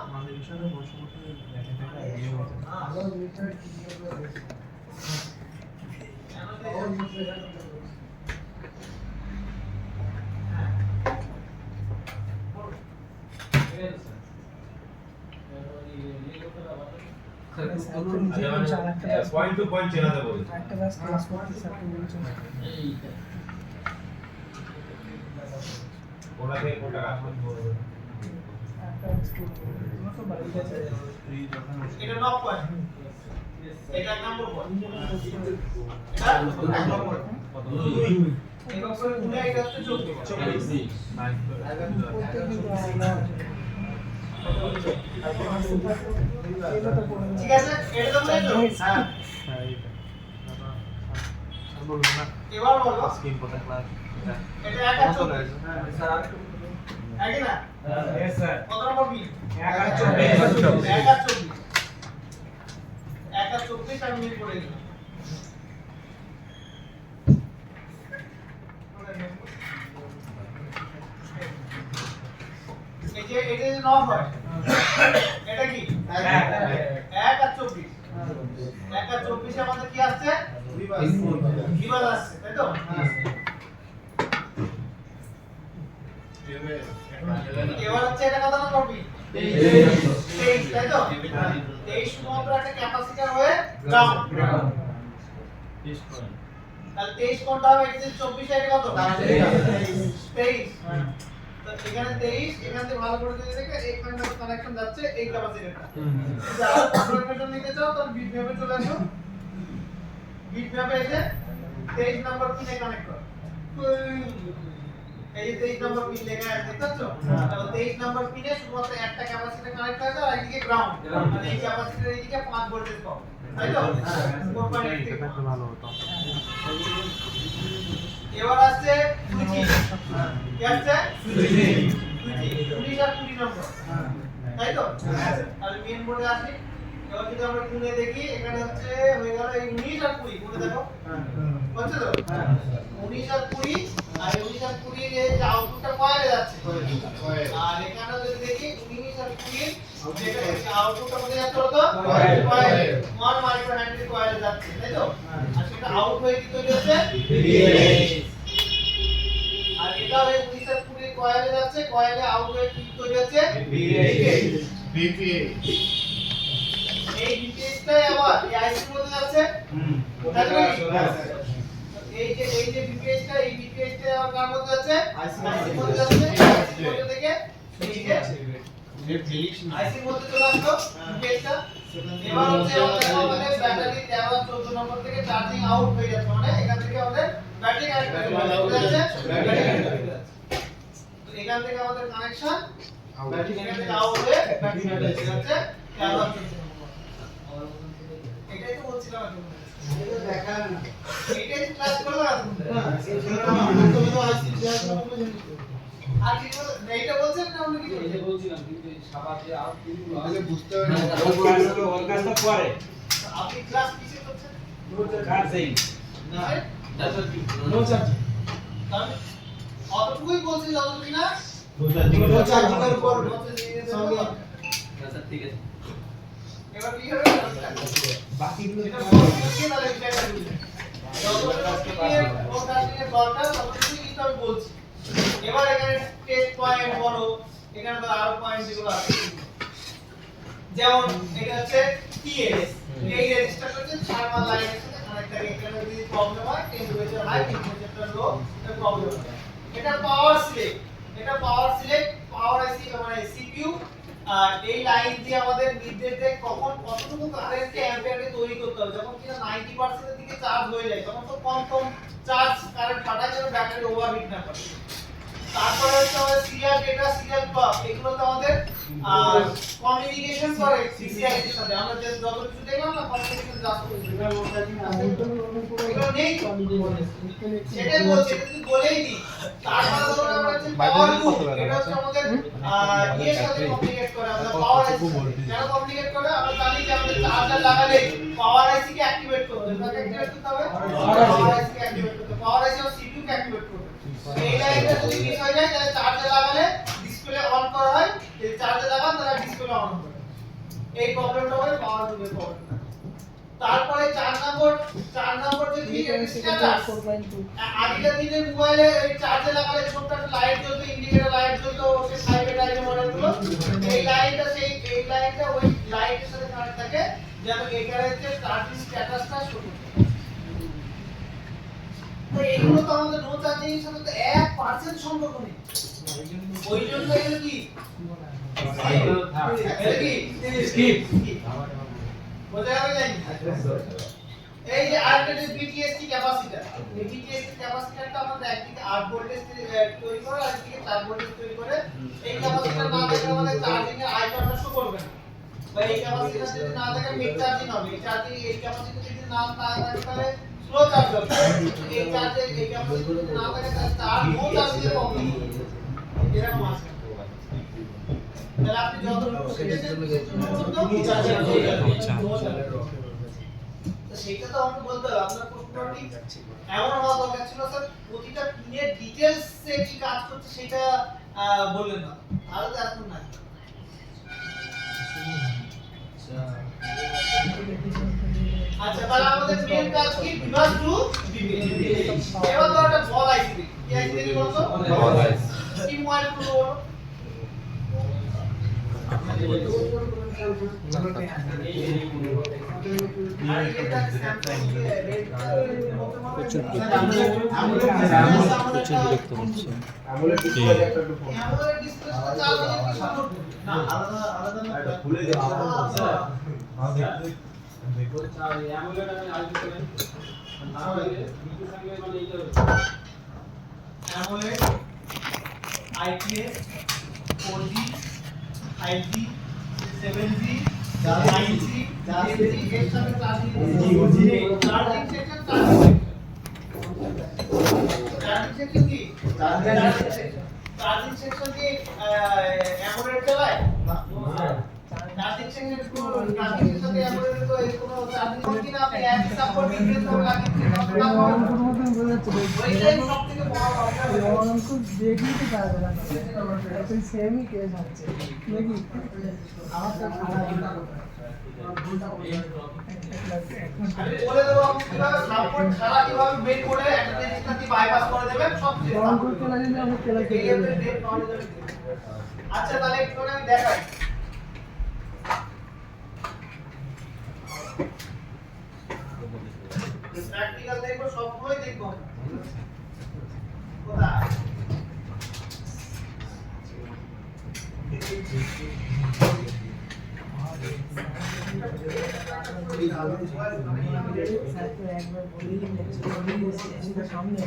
নিজে বলছে আর একটা ব্যাচ পয়েন্ট টু পয়েন্ট চেনাতে বলছে একটা ব্যাচ ক্লাস করতে স্যারকে বলছে ওরা থেকে কোনটা কাজ করতে বলবে একটা ব্যাচ করতে তোমরা তো বাড়ি গেছে এটা নক পয়েন্ট এটা এক নম্বর পয়েন্ট এটা এক নম্বর এবং করে পুরো এটা হচ্ছে 24 ঠিক আছে এটা তো বুঝেছো হ্যাঁ এবার বলো স্কিম কোথায় ক্লাস এটা এক আর 24 স্যার আগে না यस স্যার কত নম্বর বিল 1 আর 24 1 আর 24 আমি মিল করে দিলাম এই যে এটা যে নট হয় এটা কি 1 আর 24 1 আর 24 আমাদের কি আসছে বিভাগ আসছে তাই তো এবার হচ্ছে এটা কত নম্বর বিল 23 তাই তো 23 শুধুমাত্র একটা ক্যাপাসিটর হয়ে গ্রাউন্ড তাহলে 23 কোনটা হবে এটা 24 এর কত 23 তো এখানে 23 এখান থেকে ভালো করে যদি দেখে এই পয়েন্টে কানেকশন যাচ্ছে এই ক্যাপাসিটরটা যারা কনফিগারেশন নিতে চাও তাহলে বিট ম্যাপে চলে আসো বিট ম্যাপে এসে 23 নাম্বার পিনে কানেক্ট করো এই যে 23 নাম্বার পিন লেখা আছে দেখতে পাচ্ছ তাহলে 23 নাম্বার পিনে শুধুমাত্র একটা ক্যাপাসিটর কানেক্ট হয়ে যায় আর এইদিকে গ্রাউন্ড মানে এই ক্যাপাসিটর এইদিকে 5 ভোল্টেজ পাবো তাই তো 4.8 থেকে ভালো হতো এবার আসছে সুইচি কি আসছে সুইচি 19 আর 20 নম্বর তাই তো তাহলে মেইন বোর্ডে আসি এবার যদি আমরা গুণে দেখি এখানে হচ্ছে হয়ে গেল এই 19 আর 20 গুণে দেখো হচ্ছে তো 19 আর 20 আর 19 আর 20 এর যে আউটপুটটা কয়েলে যাচ্ছে আর এখানে যদি দেখি 19 আর 20 যেটা আউটপুটটা কোথায় যাচ্ছে বলতো কয়েলে 1 মাইক্রো হেনরি কয়েলে যাচ্ছে তাই তো আর সেটা আউট হয়ে কি তৈরি হচ্ছে আর এটা হয়ে 19 আর 20 কয়েলে যাচ্ছে কয়েলে আউট হয়ে কি তৈরি হচ্ছে বিপিএইচ এই বিপিএইচটাই আবার এই আইসির মধ্যে যাচ্ছে তাই তো এই যে বিপিএইচটা এই বিপিএইচটা আবার কার মধ্যে যাচ্ছে আইসির মধ্যে যাচ্ছে আইসির মধ্যে থেকে এই যে আইসির মধ্যে চলে আসলো বিপিএইচটা এবার হচ্ছে আমাদের ব্যাটারি 13 আর 14 নম্বর থেকে চার্জিং আউট হয়ে যাচ্ছে মানে এখান থেকে আমাদের ব্যাটারি কানেক্ট হয়ে যাচ্ছে ব্যাটারি কানেক্ট হয়ে যাচ্ছে তো এখান থেকে আমাদের কানেকশন ব্যাটারি এখান থেকে আউট হয়ে ব্যাটারি কানেক্ট হয়ে যাচ্ছে 13 আর 14 এটাই তো বলছিলাম এটা দেখার না এটাই ক্লাস করলাম তুমি তো আইসি ক্লাস করবে আর কি এইটা বলছেন না অন্য কিছু এটা বলছিলাম কিন্তু সাবাতে আর কিছু আগে বুঝতে হবে না ওর কাজটা করে আপনি ক্লাস কিসে করছেন চার্জিং না নো চার্জিং তাহলে অতটুকুই বলছি যতটুকু না নো চার্জিং এর উপর সঙ্গে আচ্ছা ঠিক আছে এবার কি হবে বাকিগুলো এটা বলছি তাহলে বিষয়টা বুঝবেন আমি বলছি এবার এখানে টেস্ট পয়েন্ট বলো এখানে তো আরো পয়েন্ট যেগুলো আছে যেমন এটা হচ্ছে টিএস এই রেজিস্টার হচ্ছে থার্মাল লাইনের সাথে কানেক্ট থাকে এখানে যদি প্রবলেম হয় টেম্পারেচার হাই টেম্পারেচার লো এটা প্রবলেম হয় এটা পাওয়ার সিলেক্ট পাওয়ার আইসি মানে সিপিইউ আর এই লাইন দিয়ে আমাদের নির্দেশ দেয় কখন কতটুকু কারেন্টকে অ্যাম্পিয়ারে তৈরি করতে হবে যখন কিনা 90% এর দিকে চার্জ হয়ে যায় তখন তো কম চার্জ কারেন্ট পাঠায় যেন ব্যাটারি ওভারহিট না করে তারপরে হচ্ছে আমাদের সিরিয়াল ডেটা সিরিয়াল ক্লক এগুলো তো আমাদের কমিউনিকেশন করে সিসিআই এর সাথে আমরা যে যত কিছু দেখলাম না কমিউনিকেশন জাস্ট এগুলো নেই তো সেটাই বলছি এটা তুই বলেই দি তারপরে ধরুন আমরা হচ্ছে পাওয়ার লুপ এটা হচ্ছে আমাদের এর সাথে কমিউনিকেট করে আমরা পাওয়ার আইসি কেন কমিউনিকেট করে আমরা জানি যে আমাদের চার্জার লাগালে পাওয়ার আইসি কে অ্যাক্টিভেট করতে হবে কাকে অ্যাক্টিভেট করতে হবে পাওয়ার আইসি কে অ্যাক্টিভেট করতে হবে পাওয়ার আইসি আর সিপিইউ কে অ্যাক্টিভেট করতে হবে এই লাইনটা যদি মিস হয়ে যায় তাহলে চার্জার লাগালে ডিসপ্লে অন করা হয় যদি চার্জার লাগান তাহলে ডিসপ্লে অন হবে এই প্রবলেমটা হয় পাওয়ার লুপের প্রবলেম তারপরে 4 নম্বর যদি স্ট্যাটাস আগেকার দিনে মোবাইলে এই চার্জে লাগালে ছোট্ট একটা লাইট জ্বলতো ইন্ডিকেটর লাইট জ্বলতো ওকে সাইডে লাইটের মডেলগুলো এই লাইনটা ওই লাইটের সাথে কানেক্ট থাকে যেন একারেজে চার্জিং স্ট্যাটাসটা শো করতে। তো এইগুলো তো আমাদের নো চার্জিং এর সাথে তো 1% সম্পর্ক নেই। ওই জন্য এগুলো কি স্কিপ বোঝা গেল জানি। এই যে আরেকটা বিটিএসটি ক্যাপাসিটর, এই বিটিএসটি ক্যাপাসিটরটা আমাদের একদিকে 8 ভোল্টেজ তৈরি করে আর একদিকে 4 ভোল্টেজ তৈরি করে। এই ক্যাপাসিটর না থাকলে আমাদের চার্জিং এর আইকনটা শো করবে না, বা এই ক্যাপাসিটর যদি না থাকে মিড চার্জিং হবে। এই চার্জিং এই ক্যাপাসিটর যদি না থাকে তাহলে স্লো চার্জ হবে। এই চার্জে এই ক্যাপাসিটর যদি না থাকে তাহলে চার্জ নো চার্জিং এর প্রবলেম এরকম আছে। তাহলে আপনি যতটুকু শিখেছেন নো চার্জিং তো সেটা তো আমরা বলতে হবে। আপনার প্রশ্নটি এমন হওয়া দরকার ছিল স্যার প্রতিটা পিনের ডিটেইলস এ কি কাজ করছে সেটা বললেন না, তাহলে তো এখন না। আচ্ছা তাহলে আমাদের মেইন কাজ কি বিভাগ টু এবার তো একটা বল আইসি কি আইসি বলতো বল আইসি কি মোবাইল গুলো প্রচুর বিরক্ত হচ্ছে। অ্যামোলেড ডিসপ্লে চার্জ কি সম্ভব না, আলাদা আলাদা না খুলে যাচ্ছে। দেখো অ্যামোলেড আমি আইপি করে AMOLED IPS 4G 5G 7G 9G 10G এর সাথে চার্জিং সেকশন চার্জিং কি চার্জিং সেকশন কি অ্যামোলেড চালায় না, চার্জিং সেকশন চার্জিং এর সাথে অ্যামোলেড তো এর কোনো চার্জিং কি না, আপনি অ্যাপ সাপোর্ট ডিটেইলস সব লাগিয়েছেন ওইটাই সবথেকে বড় অঙ্কুর দেখলেই তো পারবে না, এখন সেমই কেস হচ্ছে নাকি আমার তো আমি বলে দেবো কিভাবে সাপোর্ট ছাড়া কিভাবে বের করে একটা রেজিস্ট্যান্সটি বাইপাস করে দেবেন সব অঙ্কুর খেলা যদি আমরা খেলা খেলে আচ্ছা তাহলে একটু আমি দেখাই। প্র্যাকটিক্যাল দেখবো সবগুলোই দেখবো কোথায় একবার বলি সামনে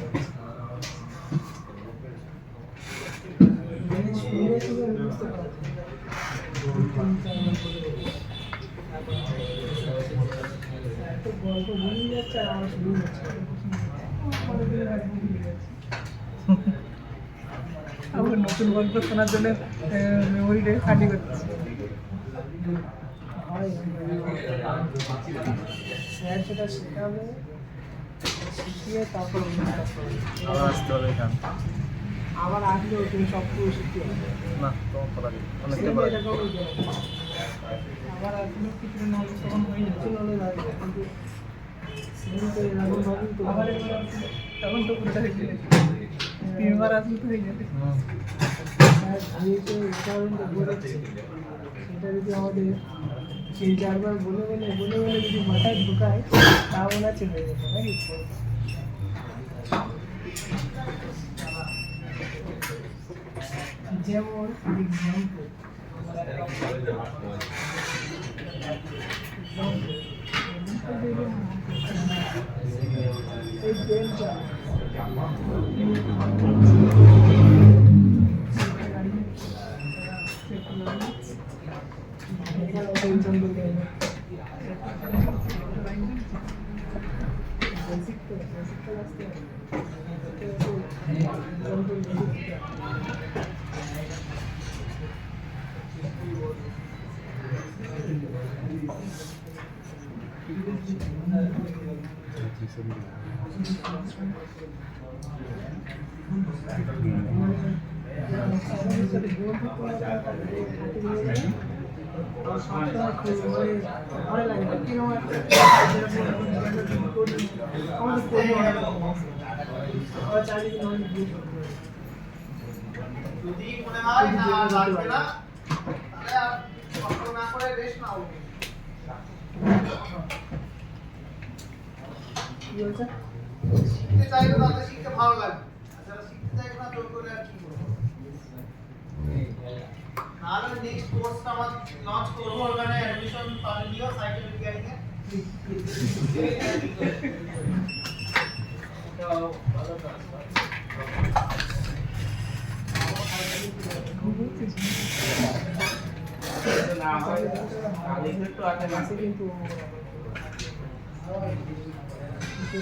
বুঝতে পারছি এত গল্প বলে যাচ্ছে আর আমার শুরু হচ্ছে আমার নতুন গল্প শোনার জন্য মেমোরিটা খালি করতেছে। স্যার সেটা শেখাবে, শিখিয়ে তারপর আসতে হবে এখান আবার আসলেও তুমি সব পুরো শিখতে হবে না তোমার পড়া অনেকটা সেম এরকমই যায়। আবার আসলে কিছু নলেজ তখন হয়ে যাচ্ছে, নলেজ আসবে কিন্তু সেম তো এরকম ভাবেই তো আবার তখন তো পুরো হয়ে যাবে, তিনবার আসলে তো হয়ে যাবে। স্যার দিয়েছে উদাহরণটা বলেছে সেটা যদি আমাদের তিন চারবার বলে যদি মাথায় ঢুকায় তাও মনে হচ্ছে হয়ে যাবে নাকি। যেমন এক্সাম্পল এই পেনটা যদি মনে হয় না লাগবে না তাহলে আর কষ্ট না করে রেস্ট নাও। কি বলছে? শিখতে চাইবে তাদের শিখতে ভালো লাগবে, আর যারা শিখতে চাইবে না তোর করে আর কি করবো। নাহলে নেক্সট কোর্সটা আমার লঞ্চ করবো, ওখানে অ্যাডমিশন নিও সাইকেল রিপেয়ারিং এ। না হয় আগে একটু আগে আছে কিন্তু কিন্তু